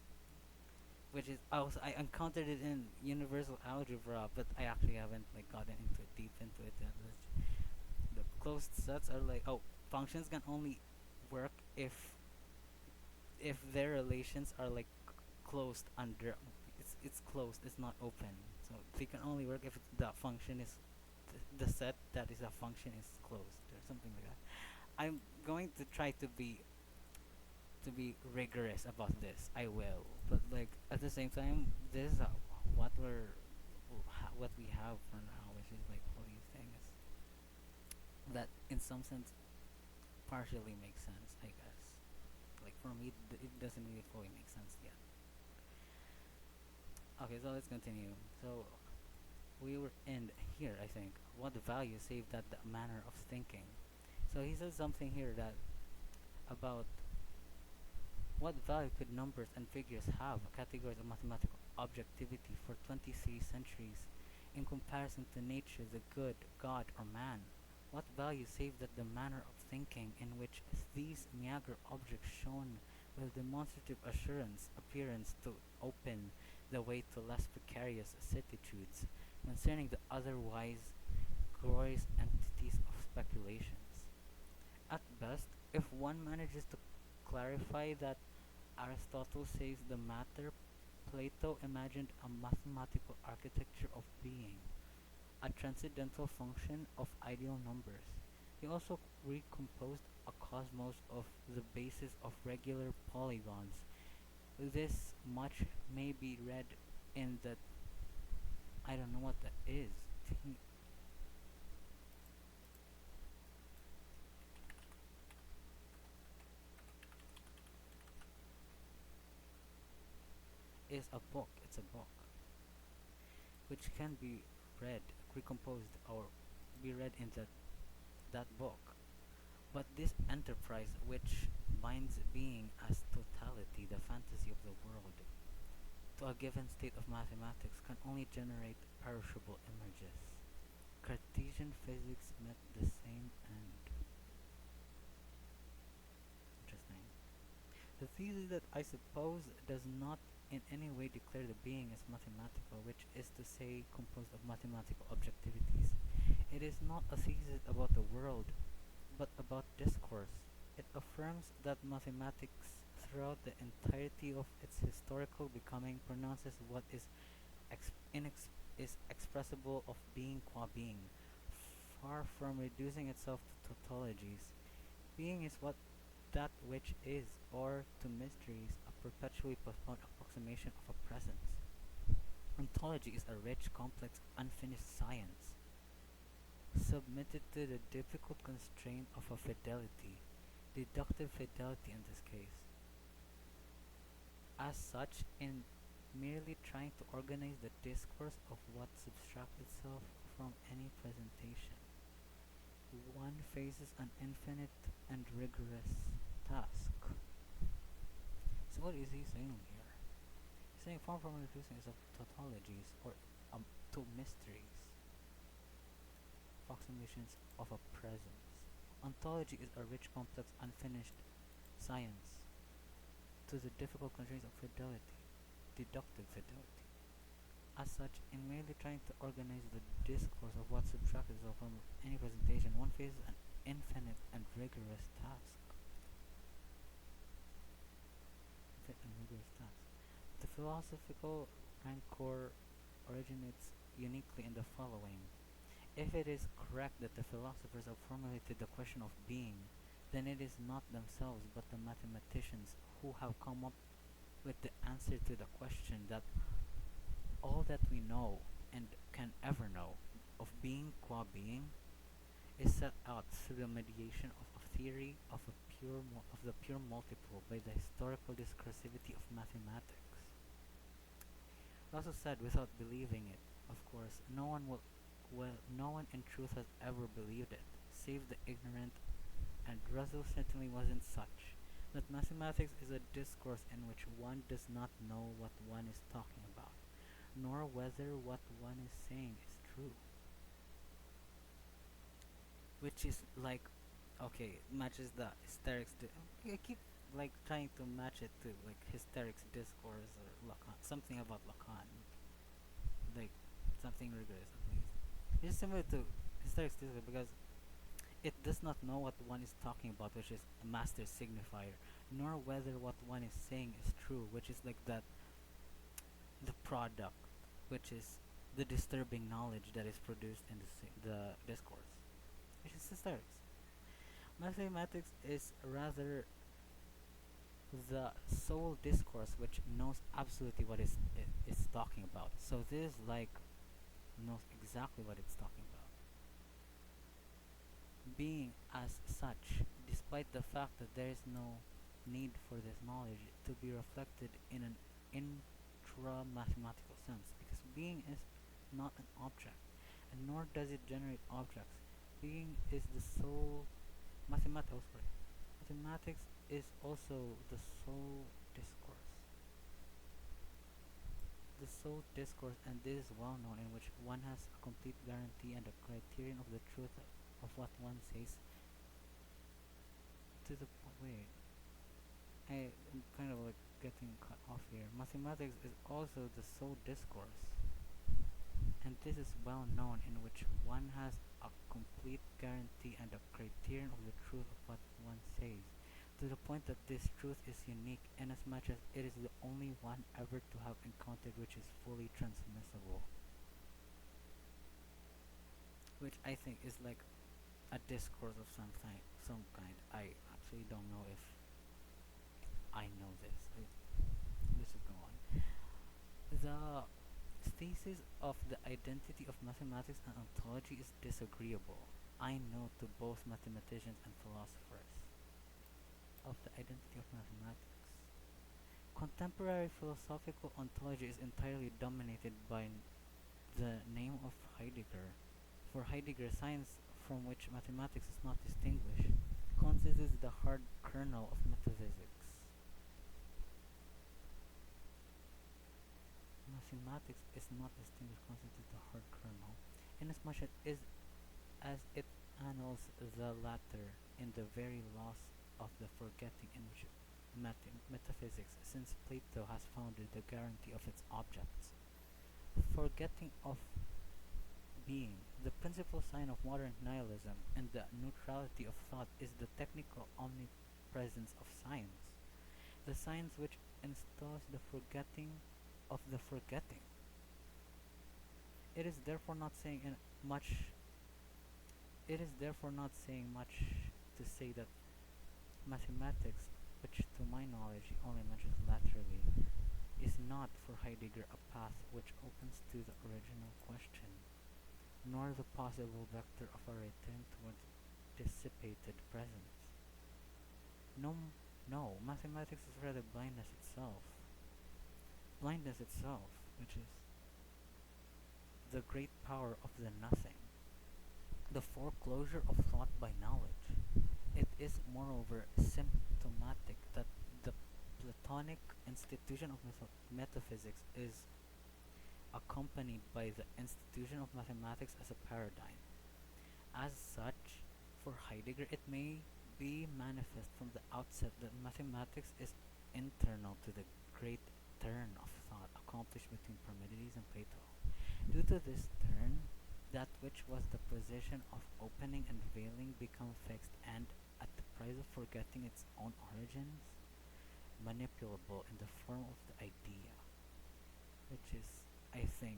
Which is I encountered it in universal algebra, but I actually haven't like gotten into it deep into it yet. The closed sets are like, oh, functions can only work if their relations are like closed under, it's closed, it's not open, so they can only work if the function is the set that is a function is closed or something like that. I'm going to try to be rigorous about this. I will, but like at the same time, this is what what we have for now, which is like all these things that, in some sense, partially makes sense. I guess. Like for me, it doesn't really fully make sense yet. Okay, so let's continue. So we were in here, I think. What value save that the manner of thinking? So he says something here that about what value could numbers and figures have, categories of mathematical objectivity for 23 centuries, in comparison to nature, the good, God, or man? What value save that the manner of thinking in which these meager objects shown with demonstrative appearance to open the way to less precarious certitudes concerning the otherwise glorious entities of speculations? At best, if one manages to clarify that Aristotle says the matter, Plato imagined a mathematical architecture of being, a transcendental function of ideal numbers. He also recomposed a cosmos of the basis of regular polygons. This much may be read in the, I don't know what that is. Is a book. It's a book which can be read, recomposed, or be read in that book. But this enterprise, which binds being as totality, the fantasy of the world, to a given state of mathematics, can only generate perishable images. Cartesian physics met the same end. Interesting. The thesis that I suppose does not in any way declare the being as mathematical, which is to say composed of mathematical objectivities. It is not a thesis about the world, but about discourse. It affirms that mathematics, throughout the entirety of its historical becoming, pronounces what is is expressible of being qua being, far from reducing itself to tautologies. Being is what that which is, or, to mysteries, a perpetually postponed approximation of a presence. Ontology is a rich, complex, unfinished science, submitted to the difficult constraint of a fidelity, deductive fidelity in this case. As such, in merely trying to organize the discourse of what subtracts itself from any presentation, one faces an infinite and rigorous task. So what is he saying here? He's saying far from reducing itself to tautologies or to mysteries, approximations of a presence. Ontology is a rich, complex, unfinished science to the difficult constraints of fidelity, deductive fidelity. As such, in merely trying to organize the discourse of what subtracts itself from any presentation, one faces an infinite and rigorous task. The philosophical rancor originates uniquely in the following. If it is correct that the philosophers have formulated the question of being, then it is not themselves but the mathematicians who have come up with the answer to the question that all that we know and can ever know of being qua being is set out through the mediation of a theory of the pure multiple by the historical discursivity of mathematics. He also said, without believing it, of course, no one will well, no one in truth has ever believed it, save the ignorant, and Russell certainly wasn't such. That mathematics is a discourse in which one does not know what one is talking about, nor whether what one is saying is true. Which is like, okay, matches the hysterics. I keep like trying to match it to like hysterics discourse or Lacan, something about Lacan, like something rigorous at least. It's similar to hysterics discourse because it does not know what one is talking about, which is a master signifier, nor whether what one is saying is true, which is like that the product, which is the disturbing knowledge that is produced in the discourse, which is hysterics. Mathematics is rather the sole discourse which knows absolutely what is talking about. So this like knows exactly what it's talking about. Being as such, despite the fact that there is no need for this knowledge to be reflected in an intra-mathematical sense, because being is not an object, and nor does it generate objects. Being is the sole mathematics is also the sole discourse. The sole discourse, and this is well known, in which one has a complete guarantee and a criterion of the truth of what one says to the wait. I'm kind of like getting cut off here. Mathematics is also the sole discourse, and this is well known, in which one has a complete guarantee and a criterion of the truth of what one says, to the point that this truth is unique inasmuch as it is the only one ever to have encountered which is fully transmissible. Which I think is like a discourse of some kind. I actually don't know if I know this. Let's just go on. The thesis of the identity of mathematics and ontology is disagreeable, I know, to both mathematicians and philosophers. Of the identity of mathematics. Contemporary philosophical ontology is entirely dominated by the name of Heidegger. For Heidegger, science, from which mathematics is not distinguished, constitutes the hard kernel of metaphysics. Mathematics is not distinguished, constitutes the hard kernel, inasmuch as it annuls the latter in the very loss of the forgetting in which metaphysics, since Plato has founded the guarantee of its objects. Forgetting of being, the principal sign of modern nihilism and the neutrality of thought, is the technical omnipresence of science, the science which installs the forgetting of the forgetting. It is therefore not saying much. It is therefore not saying much to say that mathematics, which to my knowledge he only mentions laterally, is not for Heidegger a path which opens to the original question, nor the possible vector of a return towards dissipated presence. No, mathematics is rather blindness itself. Blindness itself, which is the great power of the nothing, the foreclosure of thought by knowledge. It is, moreover, symptomatic that the Platonic institution of metaphysics is accompanied by the institution of mathematics as a paradigm. As such, for Heidegger, it may be manifest from the outset that mathematics is internal to the great turn of thought accomplished between Parmenides and Plato. Due to this turn, that which was the position of opening and veiling become fixed, and, at the price of forgetting its own origins, manipulable in the form of the idea, which is, I think,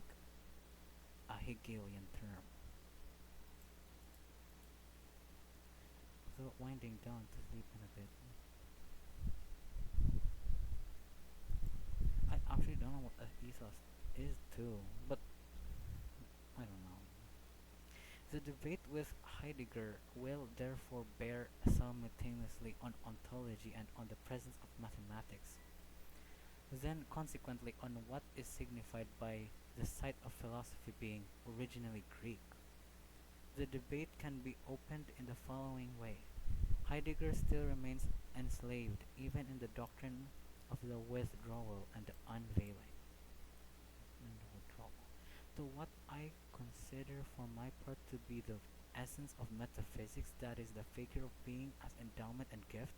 a Hegelian term. So winding down to sleep in a bit. I actually don't know what a ethos is too, but I don't know. The debate with Heidegger will therefore bear simultaneously on ontology and on the presence of mathematics. Then consequently on what is signified by the site of philosophy being originally Greek, The debate can be opened in the following way. Heidegger still remains enslaved, even in the doctrine of the withdrawal and the unveiling. And the withdrawal. To what I consider for my part to be the essence of metaphysics, that is, the figure of being as endowment and gift,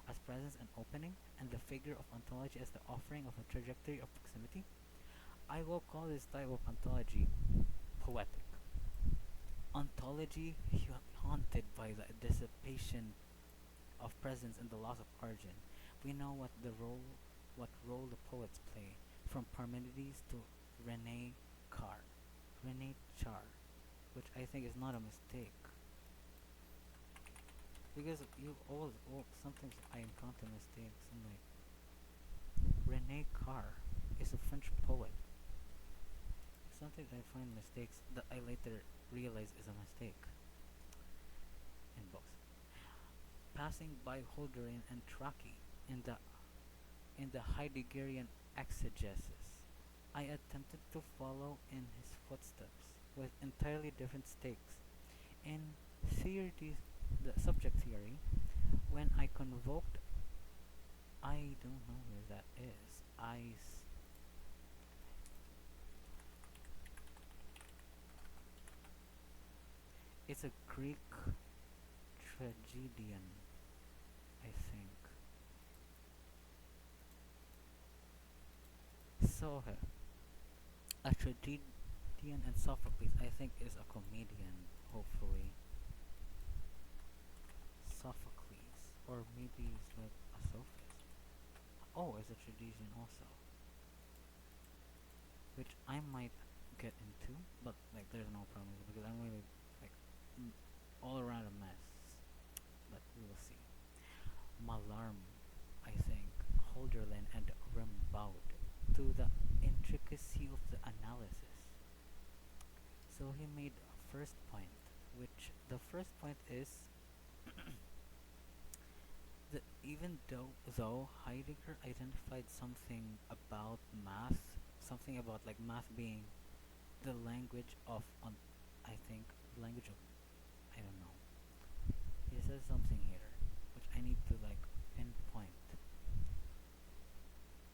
as presence and opening, and the figure of ontology as the offering of a trajectory of proximity, I will call this type of ontology poetic. Ontology haunted by the dissipation of presence and the loss of origin. We know what role the poets play, from Parmenides to Rene Char, Rene Char, which I think is not a mistake, because sometimes I encounter mistakes and like Rene Char is a French poet. Sometimes I find mistakes that I later realize is a mistake in books. Passing by Hölderlin and Traki in the Heideggerian exegesis, I attempted to follow in his footsteps with entirely different stakes. In the subject theory, when I convoked, I don't know where that is. It's a Greek tragedian, I think. So, a tragedian and Sophocles, I think, is a comedian, hopefully. Sophocles. Or maybe it's like a sophist. Oh, it's a tragedian also. Which I might get into, but like there's no problem because I'm really like all around a mess. But we will see. Malarm, I think, Hölderlin and Rimbaud to the intricacy of the analysis. So he made a first point, which the first point is that even though Heidegger identified something about math, something about like math being the language of I think language of I don't know. He says something here, which I need to like pinpoint.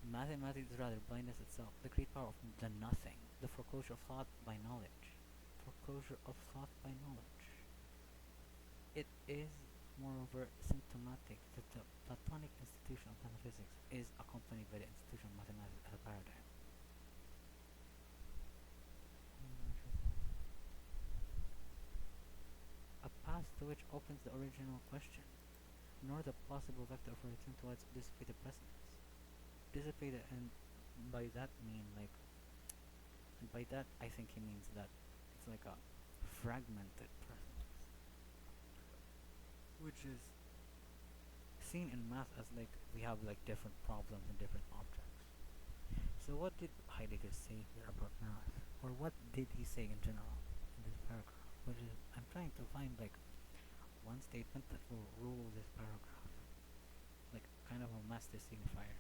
Mathematics is rather blindness itself, the great power of the nothing, the foreclosure of thought by knowledge. Foreclosure of thought by knowledge. It is, moreover, symptomatic that the Platonic institution of metaphysics is accompanied by the institution of mathematics as a paradigm. A path to which opens the original question, nor the possible vector for return towards dissipated presence. Dissipated, and by that I think he means that it's like a fragmented presence, which is seen in math as like we have like different problems and different objects. So what did Heidegger say here about math, or what did he say in general in this paragraph? Which is, I'm trying to find like one statement that will rule this paragraph, like kind of a master signifier.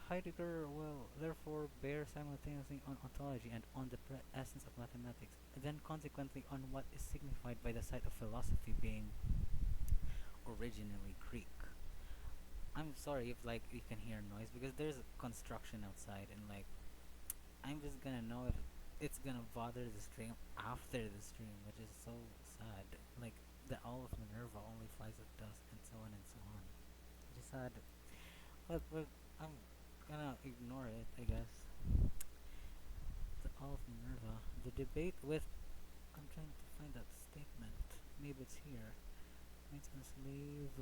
Heidegger will therefore bear simultaneously on ontology and on the essence of mathematics, and then consequently on what is signified by the side of philosophy being originally Greek. I'm sorry if like you can hear noise because there's construction outside, and like I'm just gonna know if it's gonna bother the stream after the stream, which is so sad. Like the owl of Minerva only flies at dusk, and so on and so on. Which is sad. But I'm gonna ignore it, I guess. The owl of Minerva. The debate with. I'm trying to find that statement. Maybe it's here. Means enslave.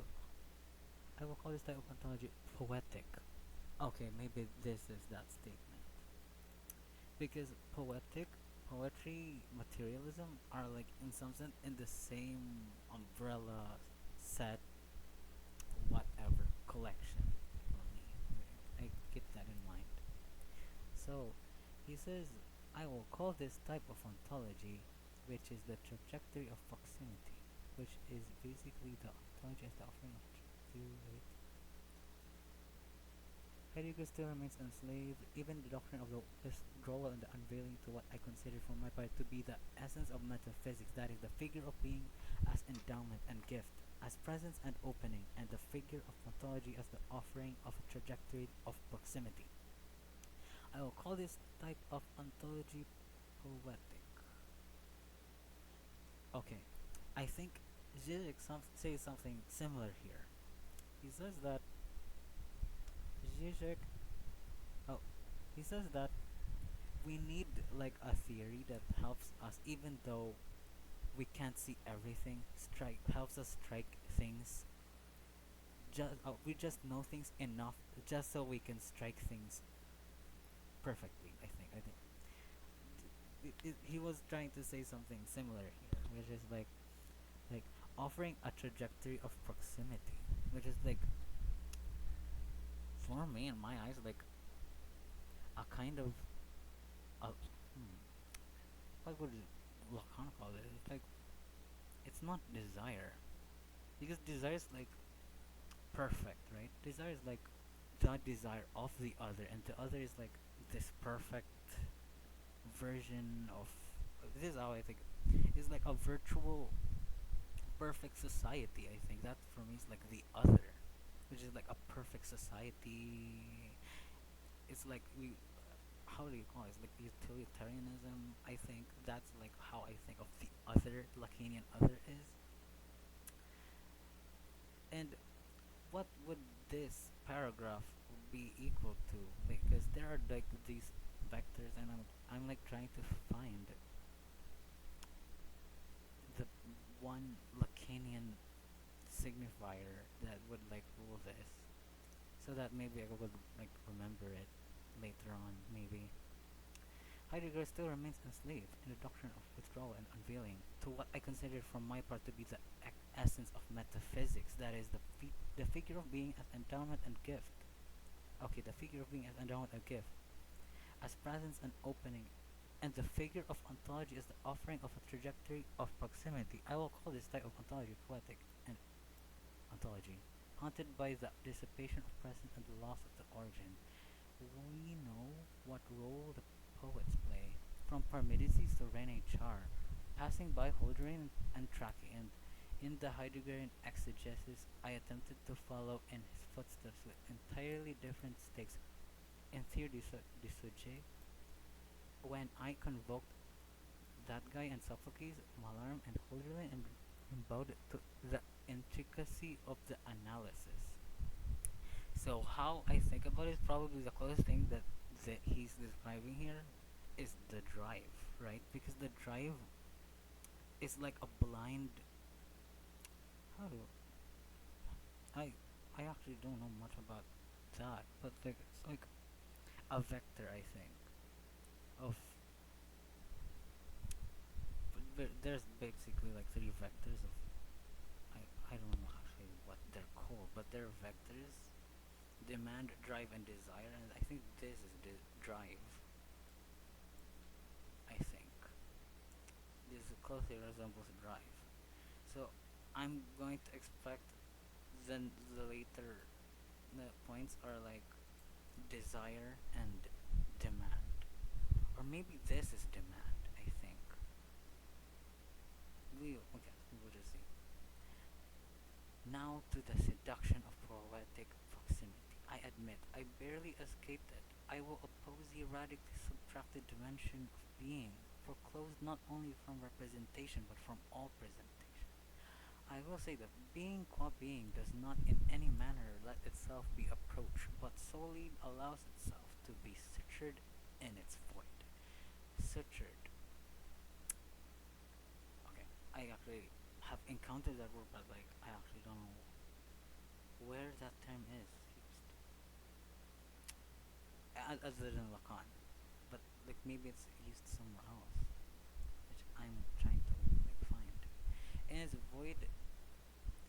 I will call this type of ontology poetic. Okay, maybe this is that statement. Because poetry, materialism are like in some sense in the same umbrella set, whatever collection for me. I keep that in mind. So he says, I will call this type of ontology, which is the trajectory of proximity, which is basically the ontology as the offering of Heidegger still remains enslaved, even the doctrine of the withdrawal and the unveiling to what I consider for my part to be the essence of metaphysics, that is, the figure of being as endowment and gift, as presence and opening, and the figure of ontology as the offering of a trajectory of proximity. I will call this type of ontology poetic. Okay, I think Zizek says something similar here. He says that Zizek, oh, he says that we need like a theory that helps us, even though we can't see everything. Strike helps us strike things. We just know things enough, just so we can strike things perfectly. I think he was trying to say something similar here, which is like offering a trajectory of proximity, which is like, for me in my eyes, like a kind of a, what would Lacan call it? It's like, it's not desire, because desire is like perfect, right? Desire is like the desire of the other, and the other is like this perfect version of. This is how I think. It's like a virtual perfect society. I think that for me is like the other, which is like a perfect society. It's like we. How do you call it? It's like utilitarianism. I think that's like how I think of the other, Lacanian other is. And what would this paragraph be equal to? Because there are like these vectors, and I'm like trying to find the one Lacanian signifier that would like rule this, so that maybe I would like remember it later on. Maybe Heidegger still remains enslaved in the doctrine of withdrawal and unveiling to what I consider from my part to be the essence of metaphysics, that is, the figure of being as endowment and gift. Okay, the figure of being as endowment and gift, as presence and opening, and the figure of ontology as the offering of a trajectory of proximity. I will call this type of ontology poetic and ontology, haunted by the dissipation of presence and the loss of the origin. We know what role the poets play, from Parmenides to René Char, passing by Hölderlin and Traki, and in the Heideggerian exegesis I attempted to follow in his footsteps with entirely different stakes. In Theory du Sujet, when I convoked that guy and Sophocles, Mallarme and Hölderlin, and bowed to the intricacy of the analysis. So how I think about it, probably the closest thing that he's describing here is the drive, right? Because the drive is like a blind. How do I? I actually don't know much about that, but like it's like a vector, I think, of. There's basically like three vectors of. I don't know actually what they're called, but they're vectors: demand, drive, and desire. And I think this is the drive. I think this closely resembles drive. So I'm going to expect then the later the points are like desire and demand, or maybe this is demand. I think we'll just see. Now to the seduction of poetic proximity. I admit I barely escaped it. I will oppose the radically subtracted dimension of being, foreclosed not only from representation but from all presentation. I will say that being qua being does not in any manner let itself be approached, but solely allows itself to be sutured in its void. Sutured. Okay, I actually have encountered that word, but like I actually don't know where that term is used, other than Lacan. But like maybe it's used somewhere else, which I'm trying to like find. In its void,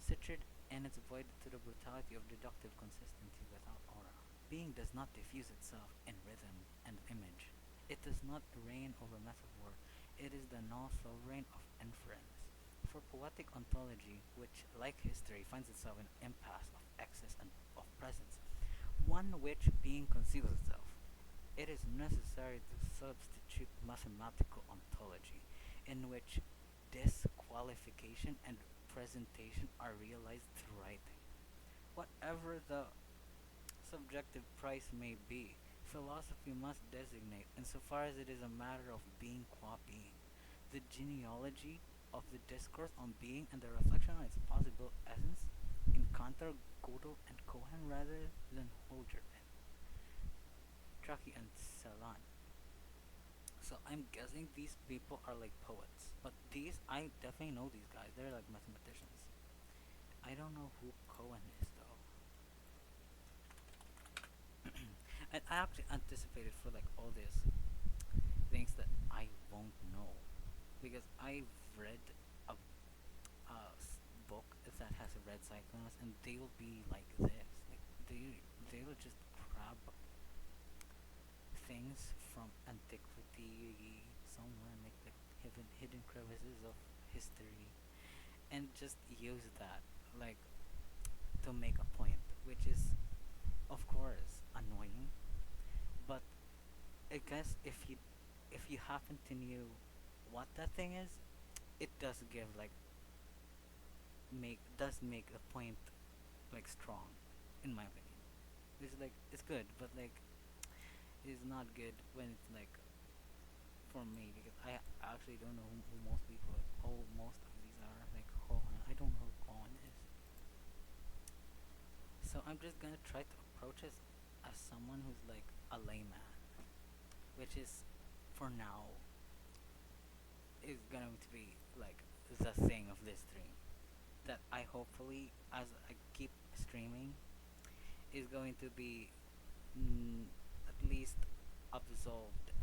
sutured and its void to the brutality of deductive consistency without aura. Being does not diffuse itself in rhythm and image. It does not reign over metaphor. It is the null sovereign of inference. For poetic ontology, which, like history, finds itself in impasse of excess and of presence, one which being conceives itself. It is necessary to substitute mathematical ontology, in which disqualification and presentation are realized through writing. Whatever the subjective price may be, philosophy must designate, insofar as it is a matter of being qua being, the genealogy of the discourse on being and the reflection on its possible essence in Cantor, Gödel, and Cohen rather than Holger and Truckee and Celan. So I'm guessing these people are like poets, but these I definitely know these guys. They're like mathematicians. I don't know who Cohen is though. And I actually anticipated for like all these things that I won't know because I've read a book that has a red psychoanalysis, and they will be like this. Like they will just grab things from antiquity somewhere, like the hidden crevices of history, and just use that like to make a point, which is of course annoying. But I guess if you happen to know what that thing is, it does give like make the point like strong, in my opinion. It's like it's good, but like it's not good when it's like for me because I actually don't know who most people who most of these are like Cohen. I don't know who Cohen is. So I'm just gonna try to approach it as someone who's like a layman, which is for now is going to be like the thing of this stream. That I hopefully, as I keep streaming, is going to be at least absolved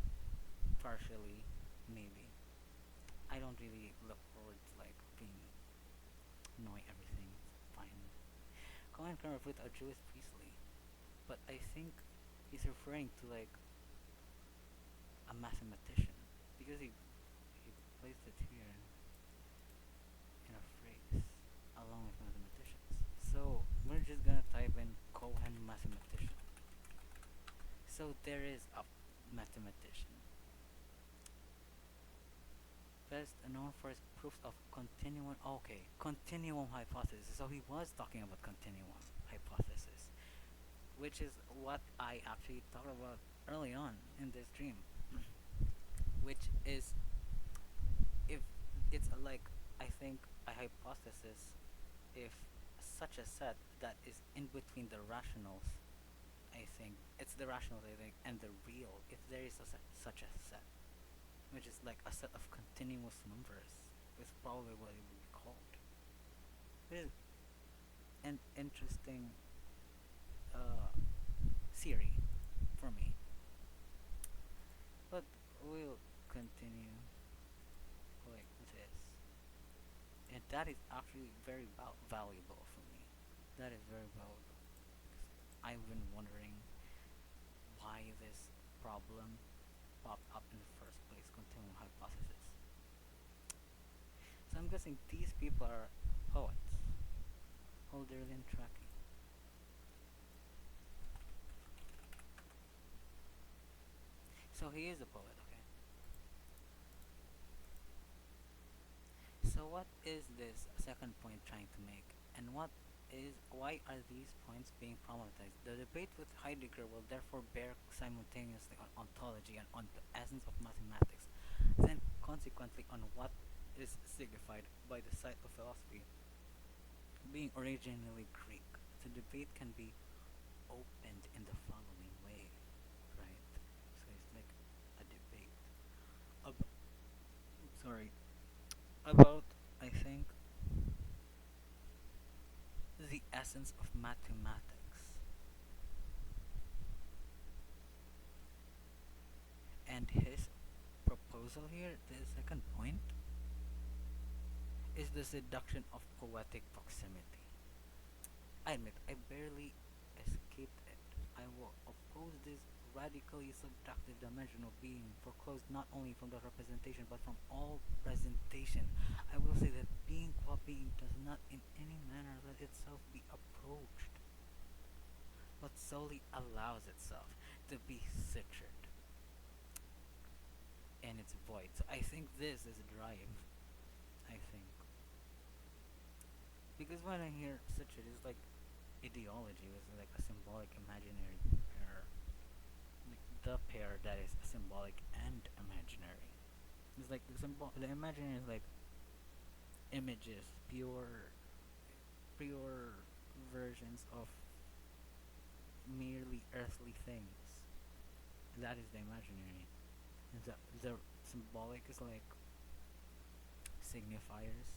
partially, maybe. I don't really look forward to like being knowing everything. It's fine. Cohen can refer to a Jewish priestly, but I think he's referring to like a mathematician because he placed it here in a phrase along with mathematicians. So we're just gonna type in Cohen mathematician. So there is a mathematician best known for his proofs of continuum. Okay, continuum hypothesis. So he was talking about continuum hypothesis, which is what I actually talked about early on in this stream, which is if it's like I think a hypothesis if such a set that is in between the rationals. I think it's the rationals. I think and the real. If there is such a set, which is like a set of continuous numbers, is probably what it would be called. It is an interesting theory for me, but we'll continue like this, and that is actually very valuable for me. That is very valuable because I've been wondering why this problem popped up in the first place, continuum hypothesis. So I'm guessing these people are poets, Holderlin and Truckee. So he is a poet, okay. So what is this second point trying to make? And why are these points being problematized? The debate with Heidegger will therefore bear simultaneously on ontology and on the essence of mathematics, then consequently on what is signified by the site of philosophy being originally Greek. The debate can be opened in the following way, right? So it's like a debate ab- sorry, about I think the essence of mathematics. And his proposal here, the second point, is the seduction of poetic proximity. I admit, I barely escaped it. I will oppose this radically subjective dimension of being, foreclosed not only from the representation but from all presentation. I will say that being qua being does not in any manner let itself be approached. but solely allows itself to be situated in its void. So I think this is a drive. I think because when I hear situated, it's like ideology was like a symbolic imaginary pair, like the pair that is symbolic and imaginary. It's like the imaginary is like images, pure versions of merely earthly things. That is the imaginary. And the symbolic is like signifiers,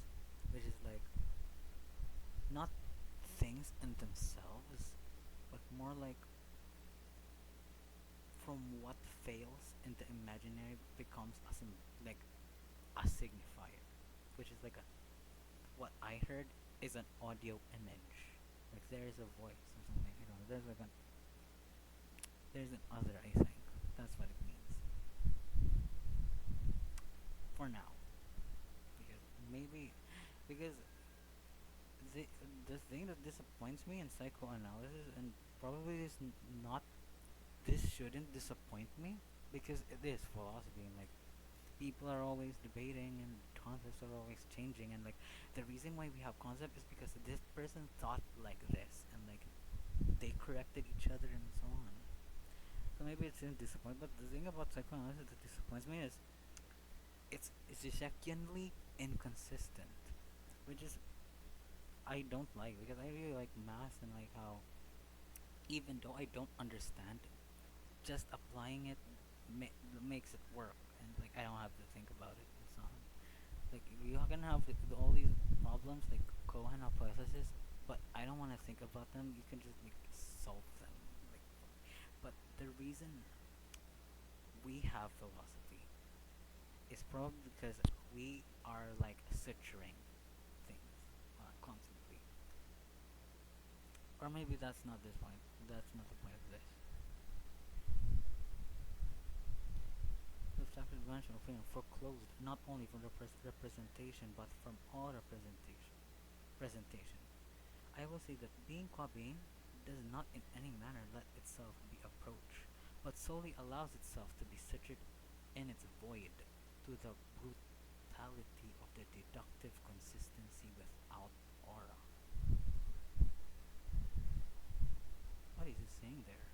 which is like not things in themselves, but more like from what fails in the imaginary becomes like a signifier, which is like a what I heard is an audio image. Like there is a voice or something. I don't know. There's an other. I think that's what it means for now. Because maybe because the the thing that disappoints me in psychoanalysis and probably is not this shouldn't disappoint me because it is philosophy and like people are always debating and concepts are always changing and like the reason why we have concept is because this person thought like this and like they corrected each other and so on. So maybe it shouldn't disappoint, but the thing about psychoanalysis that disappoints me is it's genuinely inconsistent, which is I don't like because I really like math and like how even though I don't understand, just applying it makes it work and like I don't have to think about it and so on. Like you can have all these problems like Cohen hypothesis, but I don't want to think about them. You can just like solve them. Like, but the reason we have philosophy is probably because we are like suturing things constantly, or maybe that's not this point. That's not the point of this. The abstracted dimension of freedom foreclosed not only from representation but from all presentation. I will say that being qua being does not in any manner let itself be approached, but solely allows itself to be situated in its void to the brutality of the deductive consistency without aura. What is it saying there?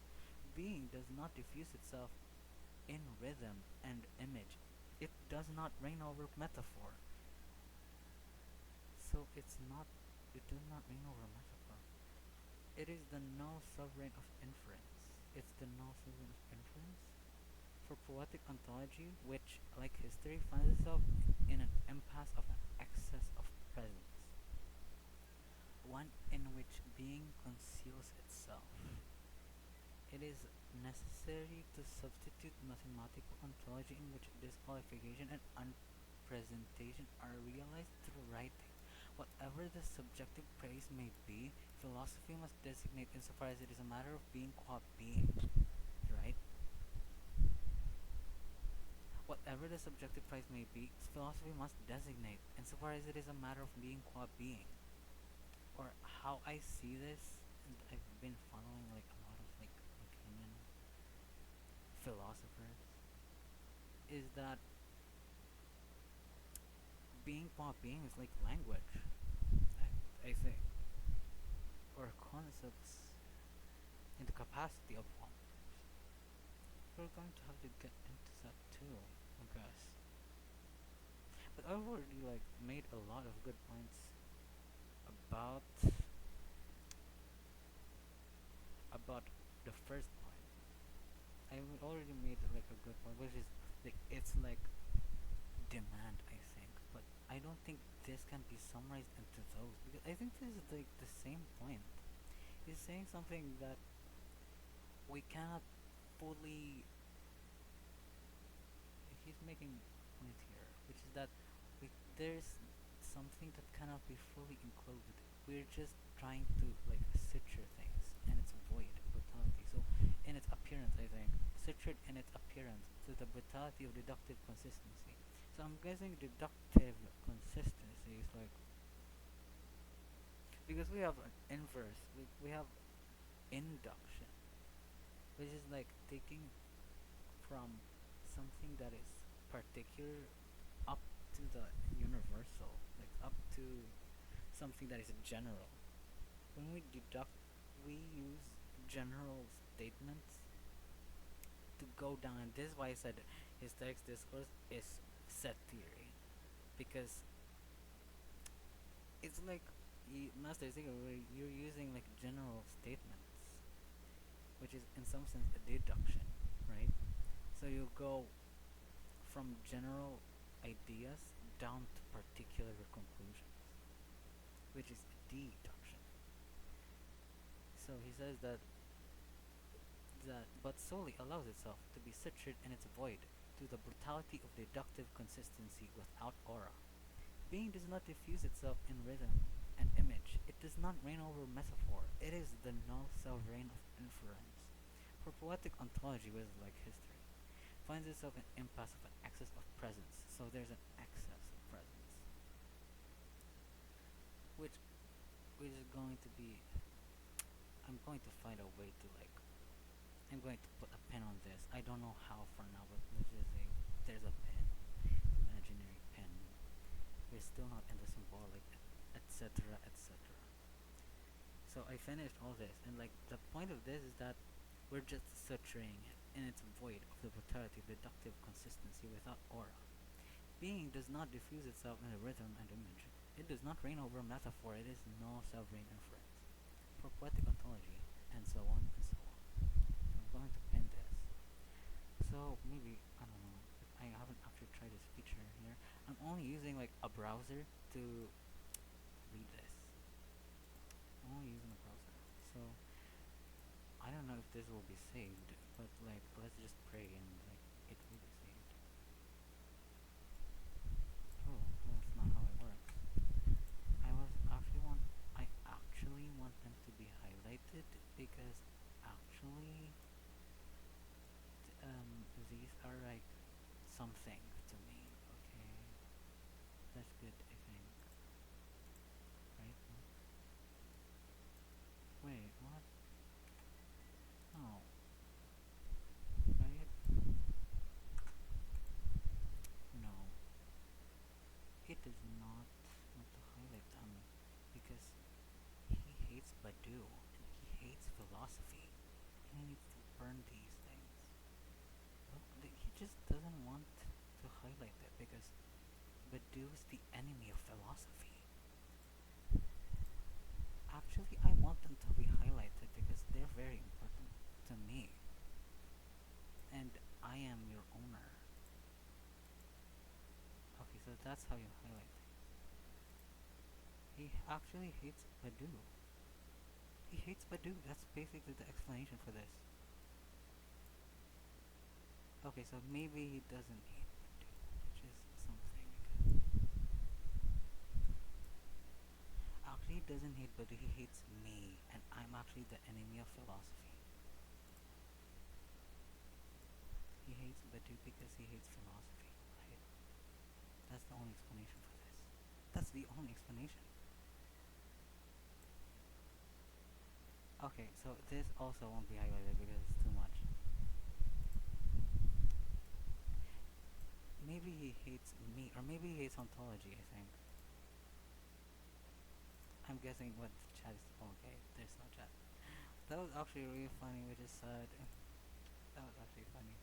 Being does not diffuse itself in rhythm and image. It does not reign over metaphor. So it does not reign over metaphor. It is the no sovereign of inference. It's the no sovereign of inference. For poetic ontology, which, like history, finds itself in an impasse of an excess of presence, one in which being conceals itself. It is necessary to substitute mathematical ontology in which disqualification and unpresentation are realized through writing. Whatever the subjective praise may be, philosophy must designate insofar as it is a matter of being qua being, right? Whatever the subjective price may be, philosophy must designate insofar as it is a matter of being qua being. Or how I see this, and I've been following like a lot of like Lacanian philosophers, is that being qua being is like language, I think, or concepts in the capacity of authors. We're going to have to get into that too, I guess. But I've already like made a lot of good points about about the first point. I already made like a good point, which is like it's like demand, I think, but I don't think this can be summarized into those because I think this is like the same point. He's saying something that we cannot fully. He's making a point here, which is that there's something that cannot be fully enclosed. We're just trying to like suture things, and it's void brutality. So, in its appearance, I think sutured in its appearance to the brutality of deductive consistency. So I'm guessing deductive consistency is like because we have an inverse. We have induction, which is like taking from something that is particular up to the universal, like up to something that is general. When we deduct, we use general statements to go down, and this is why I said hysterics discourse is set theory, because it's like master thinker where you're using like general statements, which is in some sense a deduction, right? So you go from general ideas down to particular conclusions, which is deduction. So he says that but solely allows itself to be situated in its void through the brutality of deductive consistency without aura. Being does not diffuse itself in rhythm and image. It does not reign over metaphor. It is the null sovereign of inference. For poetic ontology, which is like history, finds itself in impasse of an excess of presence. So there's an excess of presence, which is going to be. I'm going to find a way to like. I'm going to put a pin on this. I don't know how for now, but let's just say there's a pin, imaginary pin. We're still not in the symbolic, etc., etc. So I finished all this, and like the point of this is that we're just suturing it in its void of the brutality of deductive consistency without aura. Being does not diffuse itself in a rhythm and image. It does not reign over metaphor. It is no sovereign inference. For poetic ontology, and so on and so on. So I'm going to pin this. So maybe, I don't know, if I haven't actually tried this feature here. I'm only using like a browser to read this. I'm only using a browser. So I don't know if this will be saved, but like let's just pray and like it will be saved. Oh, that's not how it works. I actually want them to be highlighted because actually these are like something to me. Okay, that's good. I think. Right? Wait, what? No. Right? No. It does not want to highlight them because he hates Badiou and he hates philosophy. He needs to burn these things. Look, he just doesn't want to highlight it because Badiou is the enemy of philosophy. Actually, I want them to be highlighted because they're very important to me. And I am your owner. Okay, so that's how you highlight things. He actually hates Badiou. He hates Badiou. That's basically the explanation for this. Okay, so maybe he doesn't hate Badiou, which is something. Actually, he doesn't hate Badiou. He hates me, and I'm actually the enemy of philosophy. He hates Badiou because he hates philosophy, right? That's the only explanation for this. That's the only explanation. Okay, so this also won't be highlighted because it's too much. Maybe he hates me, or maybe he hates ontology, I think. I'm guessing what the chat is. Okay, there's no chat. That was actually really funny, which is sad. That was actually funny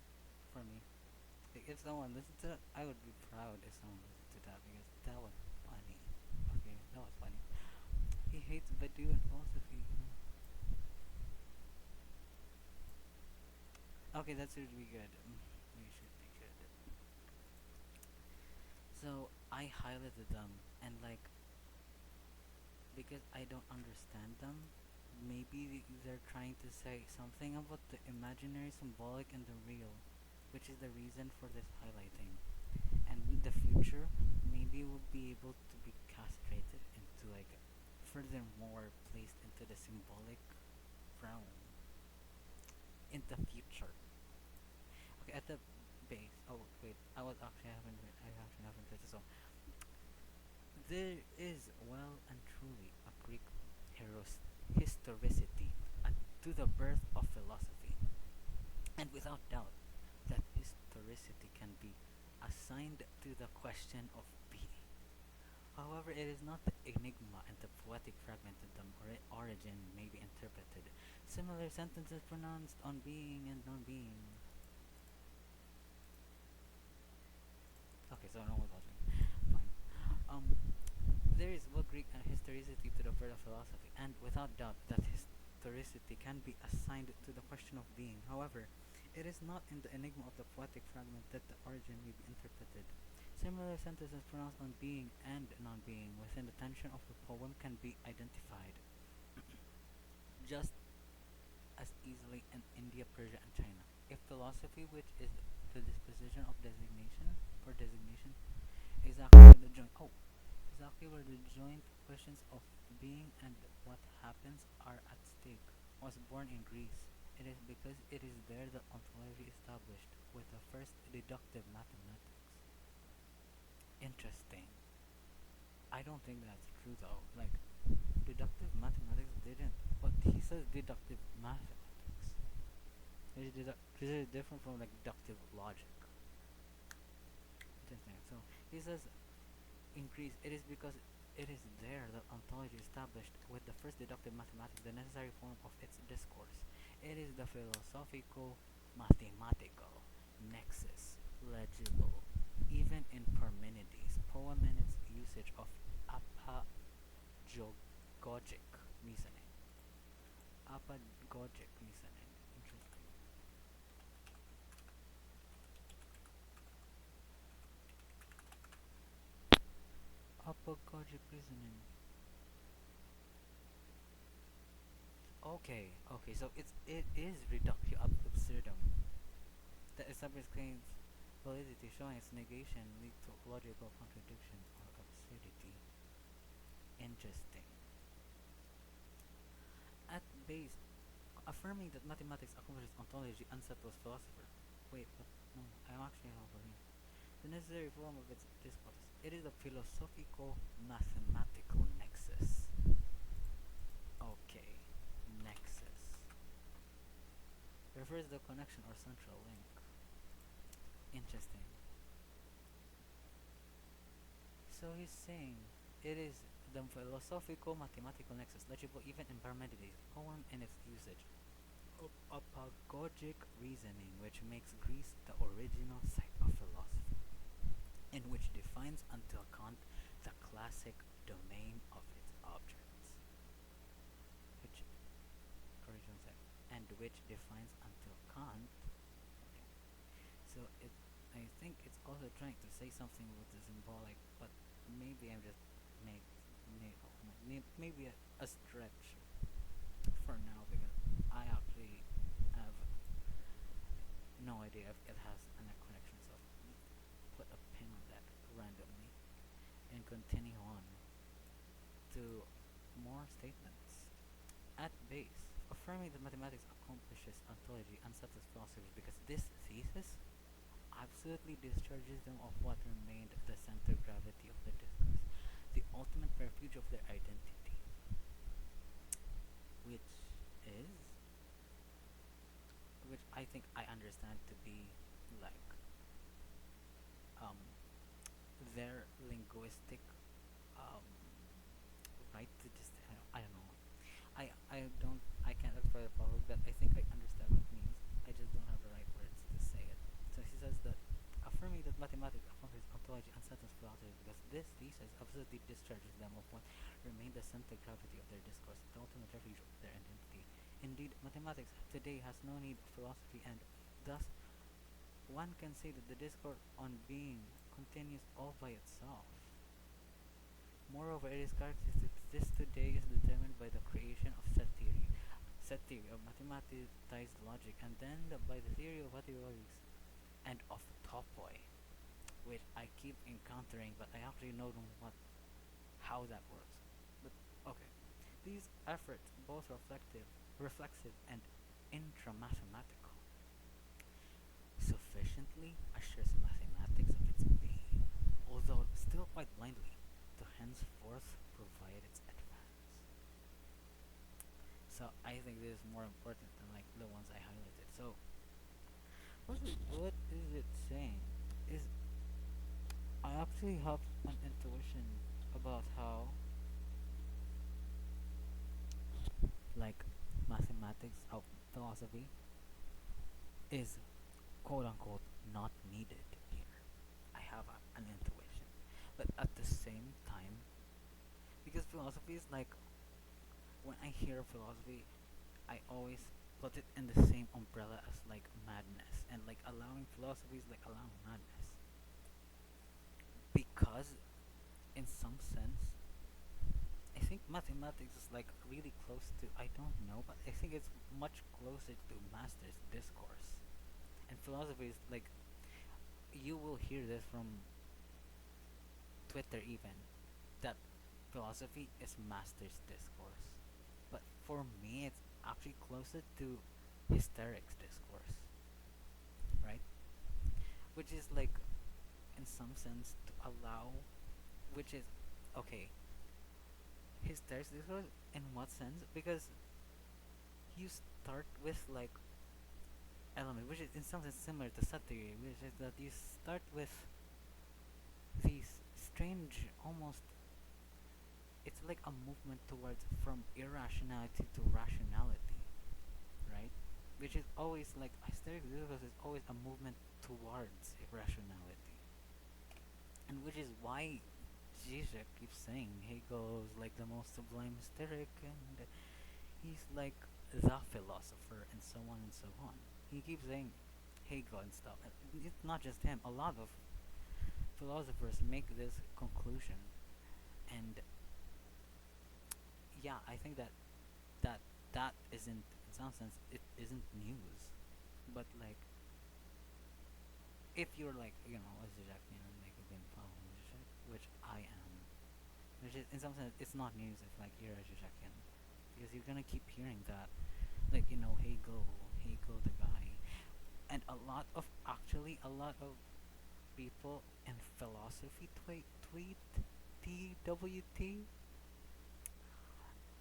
for me. Like, if someone listened to that, I would be proud if someone listened to that because that was funny. Okay, that was funny. He hates Badiou and philosophy. Okay, that should be good. We should be good. So I highlighted them and like because I don't understand them. Maybe they're trying to say something about the imaginary, symbolic, and the real, which is the reason for this highlighting. And in the future, maybe we'll be able to be castrated into like furthermore placed into the symbolic realm in the future. Okay, at the base. Oh wait, I actually haven't read this. So there is well and truly a Greek historicity, a to the birth of philosophy, and without doubt, that historicity can be assigned to the question of being. However, it is not the enigma and the poetic fragment that the origin may be interpreted. Similar sentences pronounced on being and non-being. Okay, so no more pausing. Fine. Um, there is what Greek historicity to the birth of philosophy, and without doubt that historicity can be assigned to the question of being. However, it is not in the enigma of the poetic fragment that the origin may be interpreted. Similar sentences pronounced on being and non-being within the tension of the poem can be identified just as easily in India, Persia, and China. If philosophy, which is the disposition of designation or designation, exactly where the joint questions of being and what happens are at stake, was born in Greece. It is because it is there that ontology established with the first deductive mathematics. Interesting. I don't think that's true though. Like, deductive mathematics didn't. But he says deductive mathematics. This is different from like deductive logic. Interesting. So he says in Greece, it is because it is there that ontology established with the first deductive mathematics the necessary form of its discourse. It is the philosophical mathematical nexus legible even in Parmenides' poem and its usage of apagogic reasoning. Apagogic reasoning. Interesting. Apagogic reasoning. Okay, so it is reductio ad absurdum. The established claims validity showing its negation lead to logical contradiction or absurdity. Interesting. At base, affirming that mathematics accomplishes ontology unsettles philosopher. Wait, but no, I'm actually over here. The necessary form of its discourse. It is a philosophical mathematical nexus. Okay, nexus refers to the connection or central link. Interesting. So he's saying it is the philosophical mathematical nexus, legible even in Parmenides' poem in its usage of apagogic reasoning, which makes Greece the original site of philosophy, and which defines until Kant the classic domain of its objects, which original site, and which defines until Kant. Okay. So I think it's also trying to say something with the symbolic, but maybe I'm just maybe a stretch for now, because I actually have no idea if it has a connection. So put a pin on that randomly and continue on to more statements. At base, affirming that mathematics accomplishes ontology unsettles philosophers because this thesis absolutely discharges them of what remained the center gravity of the discourse, the ultimate refuge of their identity, which is, which I think I understand to be like um their linguistic um right to just I don't know. I can't express it properly, but I think I understand what it means. I just don't have the right words to say it. So he says that affirming that mathematics accomplishes ontology unsettles philosophers because this thesis absolutely discharges them of what remained the center gravity of their discourse, the ultimate refuge of their identity. Indeed, mathematics today has no need of philosophy, and thus one can say that the discourse on being continues all by itself. Moreover, it is characteristic that this today is determined by the creation of set theory of mathematized logic, and then by the theory of a priori and of topoi, which I keep encountering, but I actually know how that works. But okay, these efforts, both reflexive, and intramathematical, sufficiently assures mathematics of its being, although still quite blindly, to henceforth provide its advance. So I think this is more important than like the ones I highlighted. So what is it saying? Is I actually have an intuition about how like mathematics of philosophy is quote unquote not needed here. I have an intuition, but at the same time, because philosophy is like when I hear philosophy, I always put it in the same umbrella as like madness, and like allowing philosophy is like allowing madness because in some sense I think mathematics is like really close to, I don't know, but I think it's much closer to master's discourse. And philosophy is like, you will hear this from Twitter even, that philosophy is master's discourse. But for me, it's actually closer to hysterics discourse, right? Which is like, in some sense, to allow, which is, okay, hysterics discourse in what sense? Because you start with like element, which is in some sense similar to set theory, which is that you start with these strange, almost, it's like a movement towards from irrationality to rationality, right? Which is always like hysterical discourse is always a movement towards irrationality, and which is why Zizek keeps saying Hegel is like the most sublime hysteric, and he's like the philosopher, and so on and so on. He keeps saying Hegel and stuff. And it's not just him. A lot of philosophers make this conclusion, and yeah, I think that that isn't, in some sense, it isn't news, but like if you're like a Zizekian and like you've been following Zizek, which I am, which is in some sense it's not news if like you're a Zizekian, because you're gonna keep hearing that, like Hegel the guy, and a lot of people in philosophy tweet TWT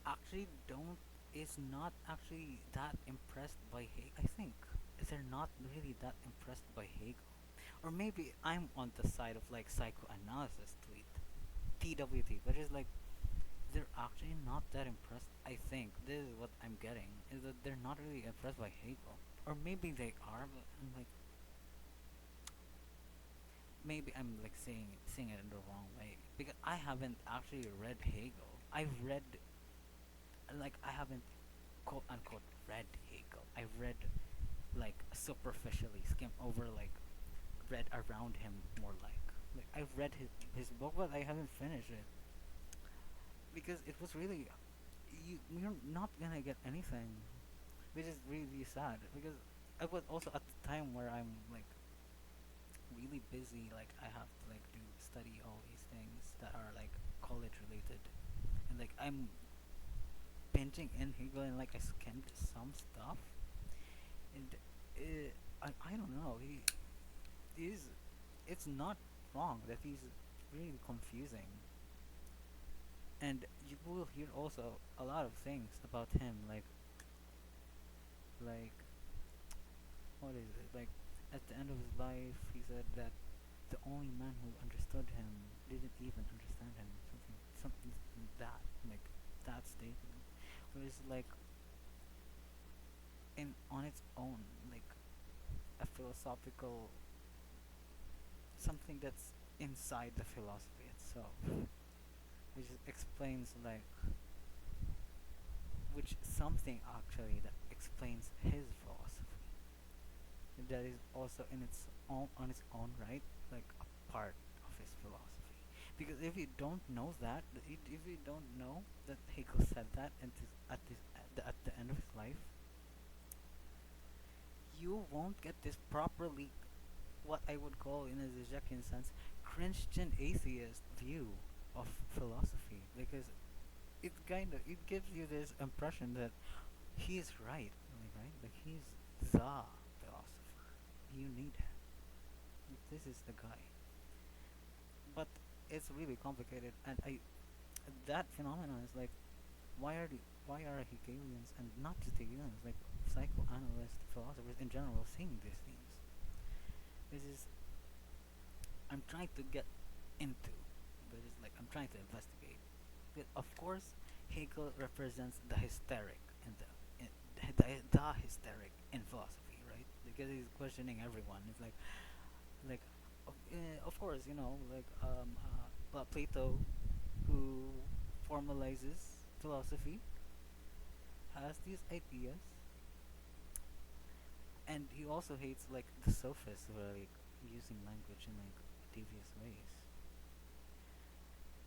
actually don't is not actually that impressed by Hegel. I think they're not really that impressed by Hegel, or maybe I'm on the side of like psychoanalysis tweet TWT, which is like they're actually not that impressed. I think this is what I'm getting, is that they're not really impressed by Hegel, or maybe they are, but I'm like, maybe I'm like seeing it in the wrong way, because I haven't actually read Hegel. I've read, like, I haven't quote unquote read Hegel. I've read like superficially, skim over, like read around him more, like I've read his book, but I haven't finished it because it was really, you're not gonna get anything, which is really sad, because I was also at the time where I'm like really busy, like I have to like do study all these things that are like college related, and like I'm binging in Hegel, and like I skimmed some stuff, and I don't know, he is, it's not wrong that he's really confusing, and you will hear also a lot of things about him, like what is it, like at the end of his life he said that the only man who understood him didn't even understand him, something that, like that statement, was like in on its own, like a philosophical, something that's inside the philosophy itself, which explains like, which something actually that explains his philosophy, that is also in its own, on its own right, like a part of his philosophy. Because if you don't know that, if you don't know that Hegel said that at the end of his life, you won't get this properly, what I would call in a Zizekian sense, Christian atheist view of philosophy, because it gives you this impression that he's right, like he's the philosopher. You need him. This is the guy. But it's really complicated, and I that phenomenon is like, why are why are Hegelians, and not just Hegelians, like psychoanalysts, philosophers in general, saying these things? This is I'm trying to get into, but it's like I'm trying to investigate. But of course, Hegel represents the hysteric in the hysteric in philosophy, right? Because he's questioning everyone. It's like of course, Plato, who formalizes philosophy, has these ideas, and he also hates like the sophists who are like using language in like devious ways.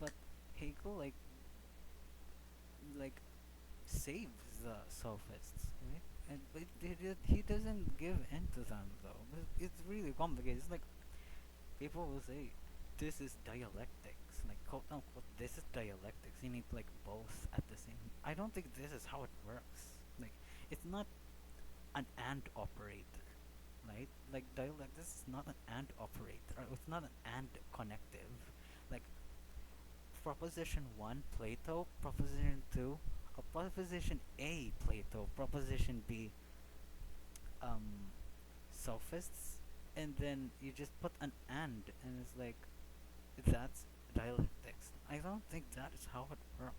But Hegel like saves the sophists, right? And but he doesn't give in to them though. It's really complicated. It's like people will say, "This is dialectics," like quote unquote, "This is dialectics." You need like both at the same. I don't think this is how it works. Like it's not an and operator, right? Like this is not an and operator. It's not an and connective. Like proposition 1 Plato, proposition 2 proposition A Plato, proposition B um sophists, and then you just put an and it's like that's dialectics. I don't think that is how it works.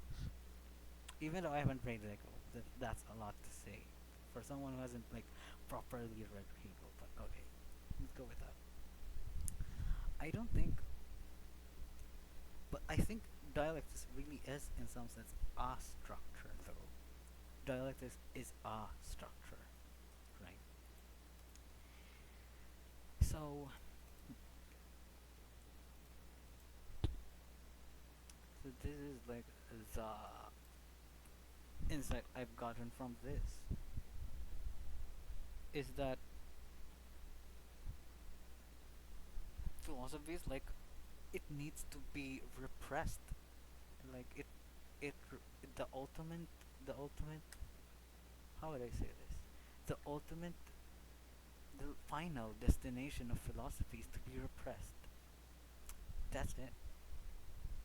Even though I haven't read Hegel, that's a lot to say for someone who hasn't like properly read Hegel. But okay, let's go with that. I don't think, but I think dialectics really is, in some sense, a structure, though. Dialectics is a structure, right? So, so this is like the insight I've gotten from this is that philosophy is like it needs to be repressed, like it the ultimate how would I say this? The final destination of philosophy is to be repressed. That's it,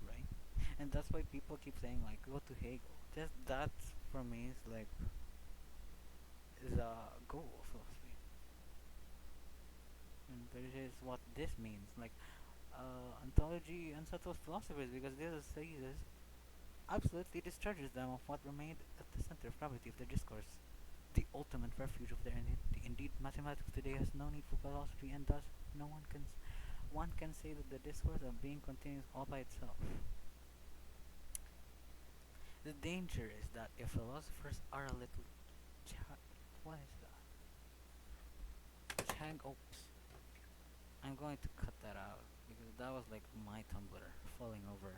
right? And that's why people keep saying like go to Hegel. Just that for me is like the goal of philosophy, and that is what this means. Like ontology unsettles philosophers because this thesis absolutely discharges them of what remained at the center of gravity of their discourse, the ultimate refuge of their identity. Indeed, mathematics today has no need for philosophy, and thus no one can one can say that the discourse of being continues all by itself. The danger is that if philosophers are a little what is that? Oops. I'm going to cut that out because that was like my tumbler falling over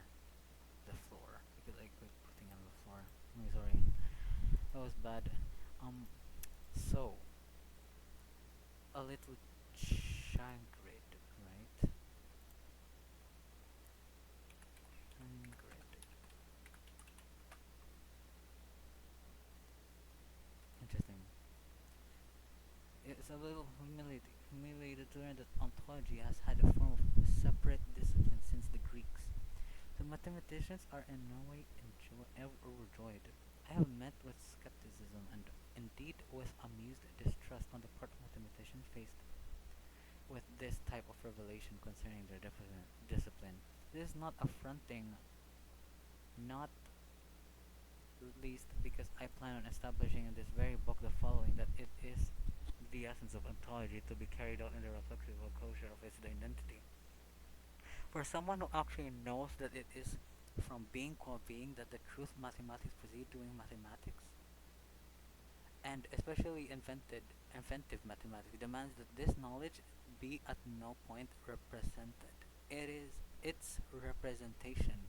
the floor because I quit putting it on the floor. I'm really sorry. That was bad. Um, so a little chagrid, right? Chagrid. Interesting. It's a little humiliated to learn that ontology has had a form of separate discipline since the Greeks. The mathematicians are in no way overjoyed. I have met with skepticism and indeed with amused distrust on the part of mathematicians faced with this type of revelation concerning their discipline. This is not affronting, not least because I plan on establishing in this very book the following, that it is the essence of ontology to be carried out in the reflexive closure of its identity. For someone who actually knows that it is from being called being that the truth mathematics proceed doing mathematics, and especially inventive mathematics demands that this knowledge be at no point represented. It is its representation,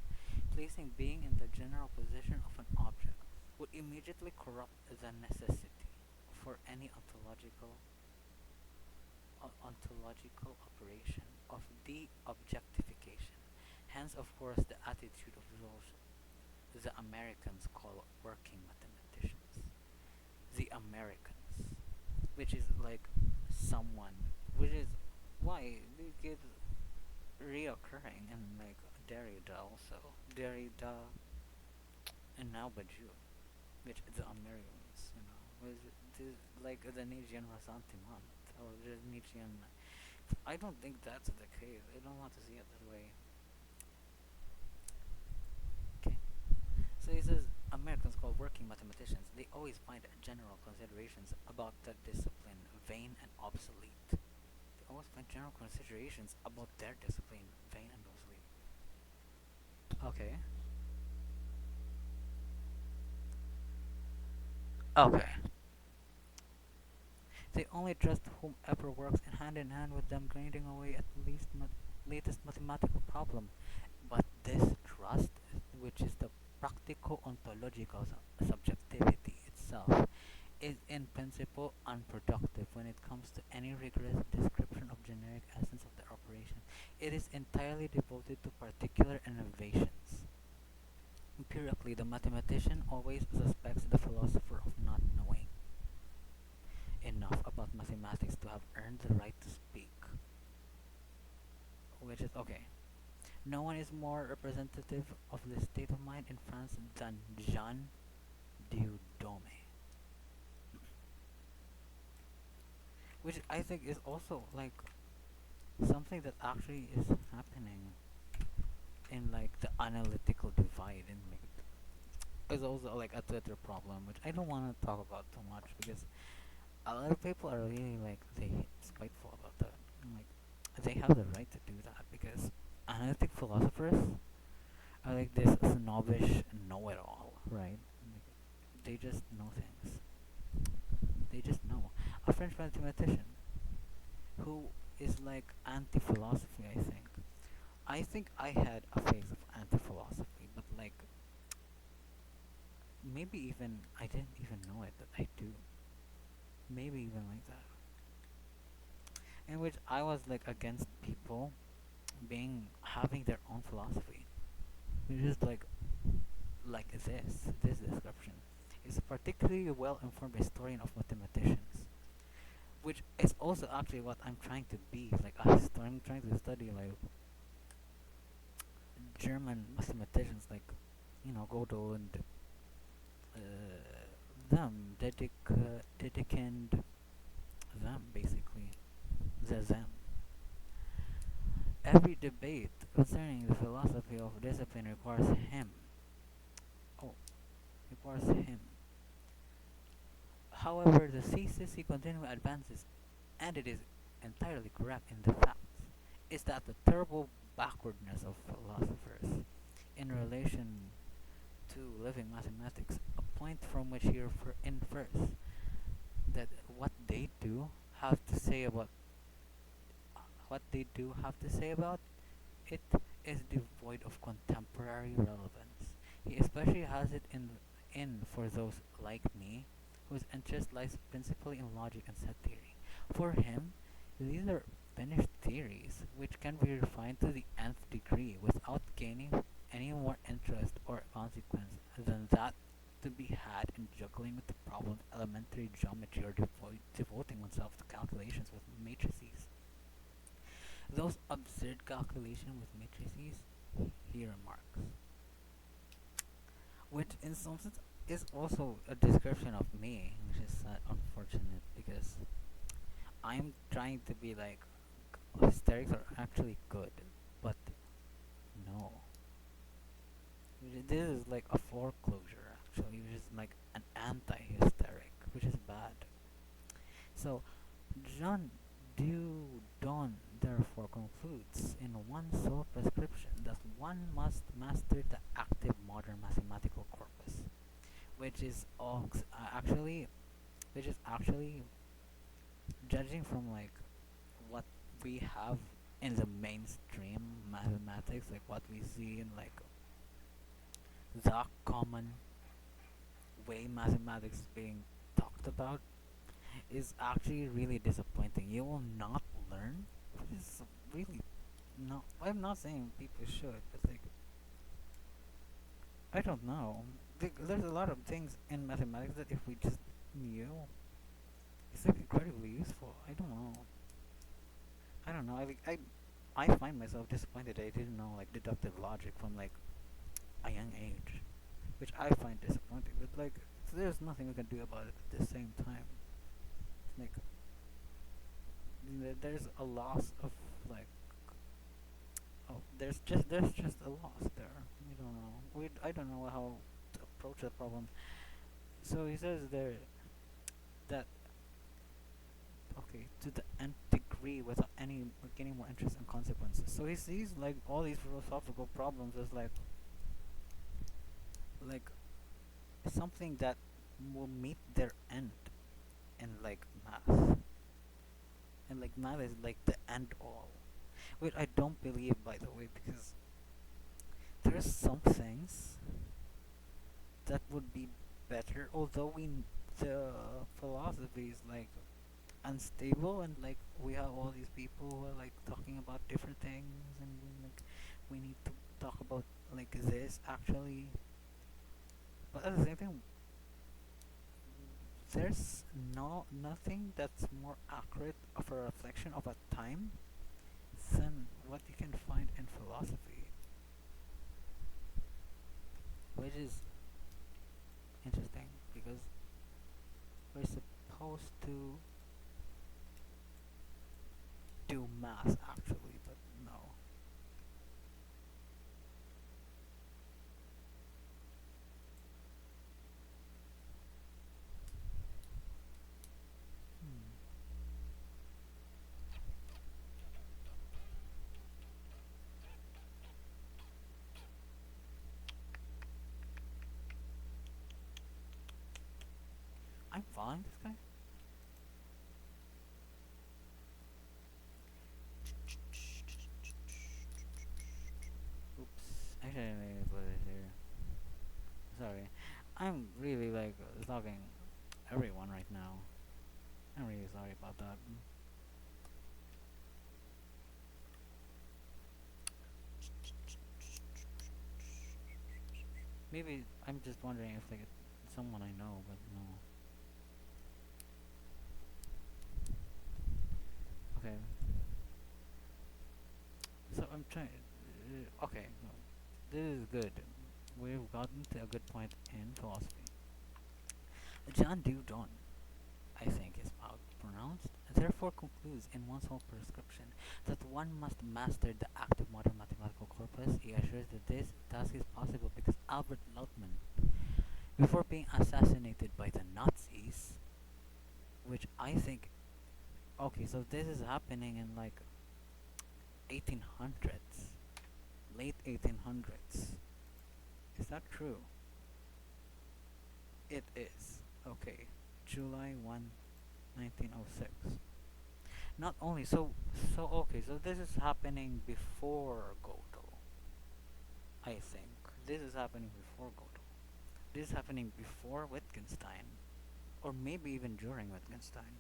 placing being in the general position of an object, would immediately corrupt the necessity for any ontological operation of the objectification. Hence, of course, the attitude of those the Americans call working mathematicians. The Americans, which is like someone, which is why they get reoccurring in like Derrida also. Derrida and now Badiou. which the Americans, was like the Nietzschean ressentiment or the Nietzschean. I don't think that's the case. I don't want to see it that way. Okay. So he says Americans called working mathematicians. They always find general considerations about the discipline vain and obsolete. They always find general considerations about their discipline vain and obsolete. Okay. Okay. They only trust whomever works hand in hand with them, grinding away at the latest mathematical problem. But this trust, which is the practical ontological subjectivity itself, is in principle unproductive when it comes to any rigorous description of generic essence of their operation. It is entirely devoted to particular innovations. Empirically, the mathematician always suspects the philosopher of not knowing enough about mathematics to have earned the right to speak. Which is okay. No one is more representative of this state of mind in France than Jean Dieudonné. Which I think is also like something that actually is happening in like the analytical divide and like is also like a Twitter problem, which I don't want to talk about too much because a lot of people are really like they spiteful about that. Like they have the right to do that because analytic philosophers are like this snobbish know-it-all, right? Like, they just know things. They just know. A French mathematician who is like anti-philosophy, I think. I think I had a phase of anti-philosophy, but like maybe even I didn't even know it that I do. Maybe even like that. In which I was like against people being having their own philosophy. Which is like this description. Is a particularly well informed historian of mathematicians. Which is also actually what I'm trying to be, like a historian. I'm trying to study like German mathematicians like, Godel and Dedekind, them basically, them. Every debate concerning the philosophy of discipline requires him. Oh, requires him. However, the thesis he continually advances, and it is entirely correct in the facts, is that the terrible backwardness of philosophers in relation to living mathematics, a point from which he infers that have to say about what they do have to say about it is devoid of contemporary relevance. He especially has it in for those like me, whose interest lies principally in logic and set theory. For him, these are finished theories which can be refined to the nth degree without gaining any more interest or consequence than that to be had in juggling with the problem of elementary geometry or devoting oneself to calculations with matrices. Those absurd calculations with matrices, he remarks, which in some sense is also a description of me, which is unfortunate because I'm trying to be like hysterics are actually good, but no. This is like a foreclosure actually, which is like an anti-hysteric, which is bad. So Jean Dieudonné therefore concludes in one sole prescription that one must master the active modern mathematical corpus, which is actually, which is actually judging from like what we have in the mainstream mathematics, like what we see in like the common way mathematics is being talked about, is actually really disappointing. You will not learn. It's really no. I'm not saying people should, but like I don't know. There's a lot of things in mathematics that if we just knew, it's like incredibly useful. I don't know. I don't know. I find myself disappointed I didn't know like deductive logic from like a young age, which I find disappointing. But like there's nothing we can do about it at the same time. Like there's a loss of like oh there's just a loss there. We don't know. I don't know how to approach the problem. So he says there that okay to the nth degree without any getting more interest and consequences. So he sees like all these philosophical problems as like something that will meet their end in like math, and like math is like the end all. Which I don't believe, by the way, because there's some things that would be better. Although the philosophy is like unstable, and like we have all these people who are like talking about different things, and like we need to talk about like this actually. But at the same time, there's nothing that's more accurate of a reflection of a time than what you can find in philosophy, which is interesting because we're supposed to do math actually, but no. Hmm. I'm following this guy. Oops. Actually, I maybe put it here. Sorry. I'm really like stalking everyone right now. I'm really sorry about that. Maybe I'm just wondering if like it's someone I know, but no. Okay. So I'm trying. Okay, no. This is good. We've gotten to a good point in philosophy. John Dewdon, I think is how it's pronounced, therefore concludes in one's whole prescription that one must master the active modern mathematical corpus. He assures that this task is possible because Albert Lautmann, before being assassinated by the Nazis, which I think, okay, so this is happening in like 1800s, late 1800s. Is that true? It is. Okay, July 1, 1906. Not only so okay, so this is happening before Godel. I think this is happening before Godel. This is happening before Wittgenstein, or maybe even during Wittgenstein.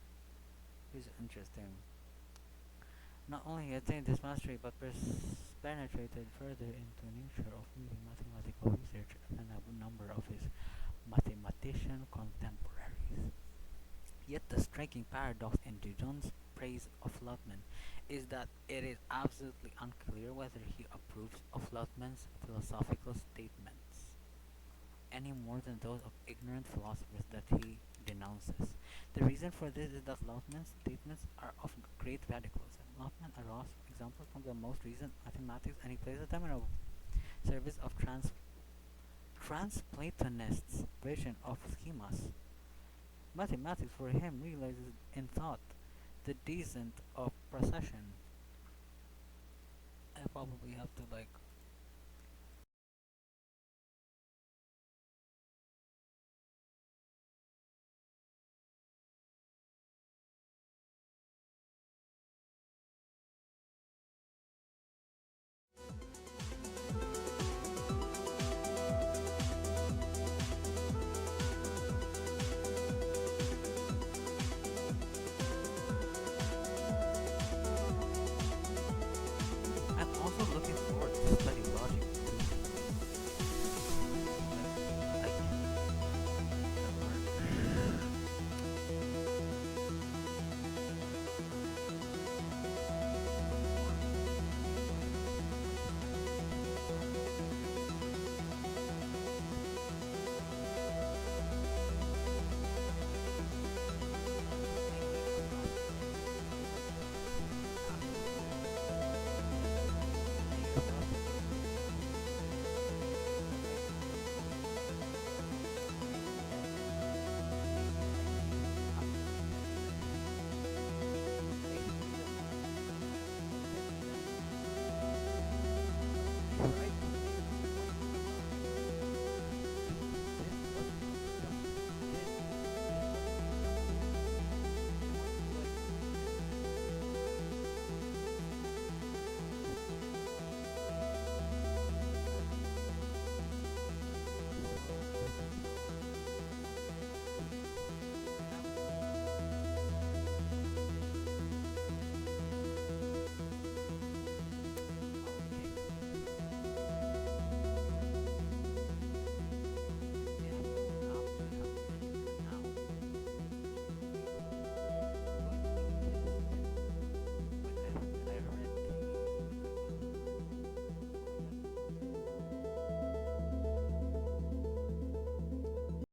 This is interesting. Not only attained this mastery, but penetrated further into nature of really mathematical research than a number of his mathematician contemporaries. Yet the striking paradox in Dudon's praise of Lautmann is that it is absolutely unclear whether he approves of Lautmann's philosophical statements any more than those of ignorant philosophers that he denounces. The reason for this is that Lautmann's statements are of great radicalism. Lautmann arose examples from the most recent mathematics, and he places them in a service of Transplatonists' vision of schemas. Mathematics for him realizes in thought the descent of procession. I probably have to like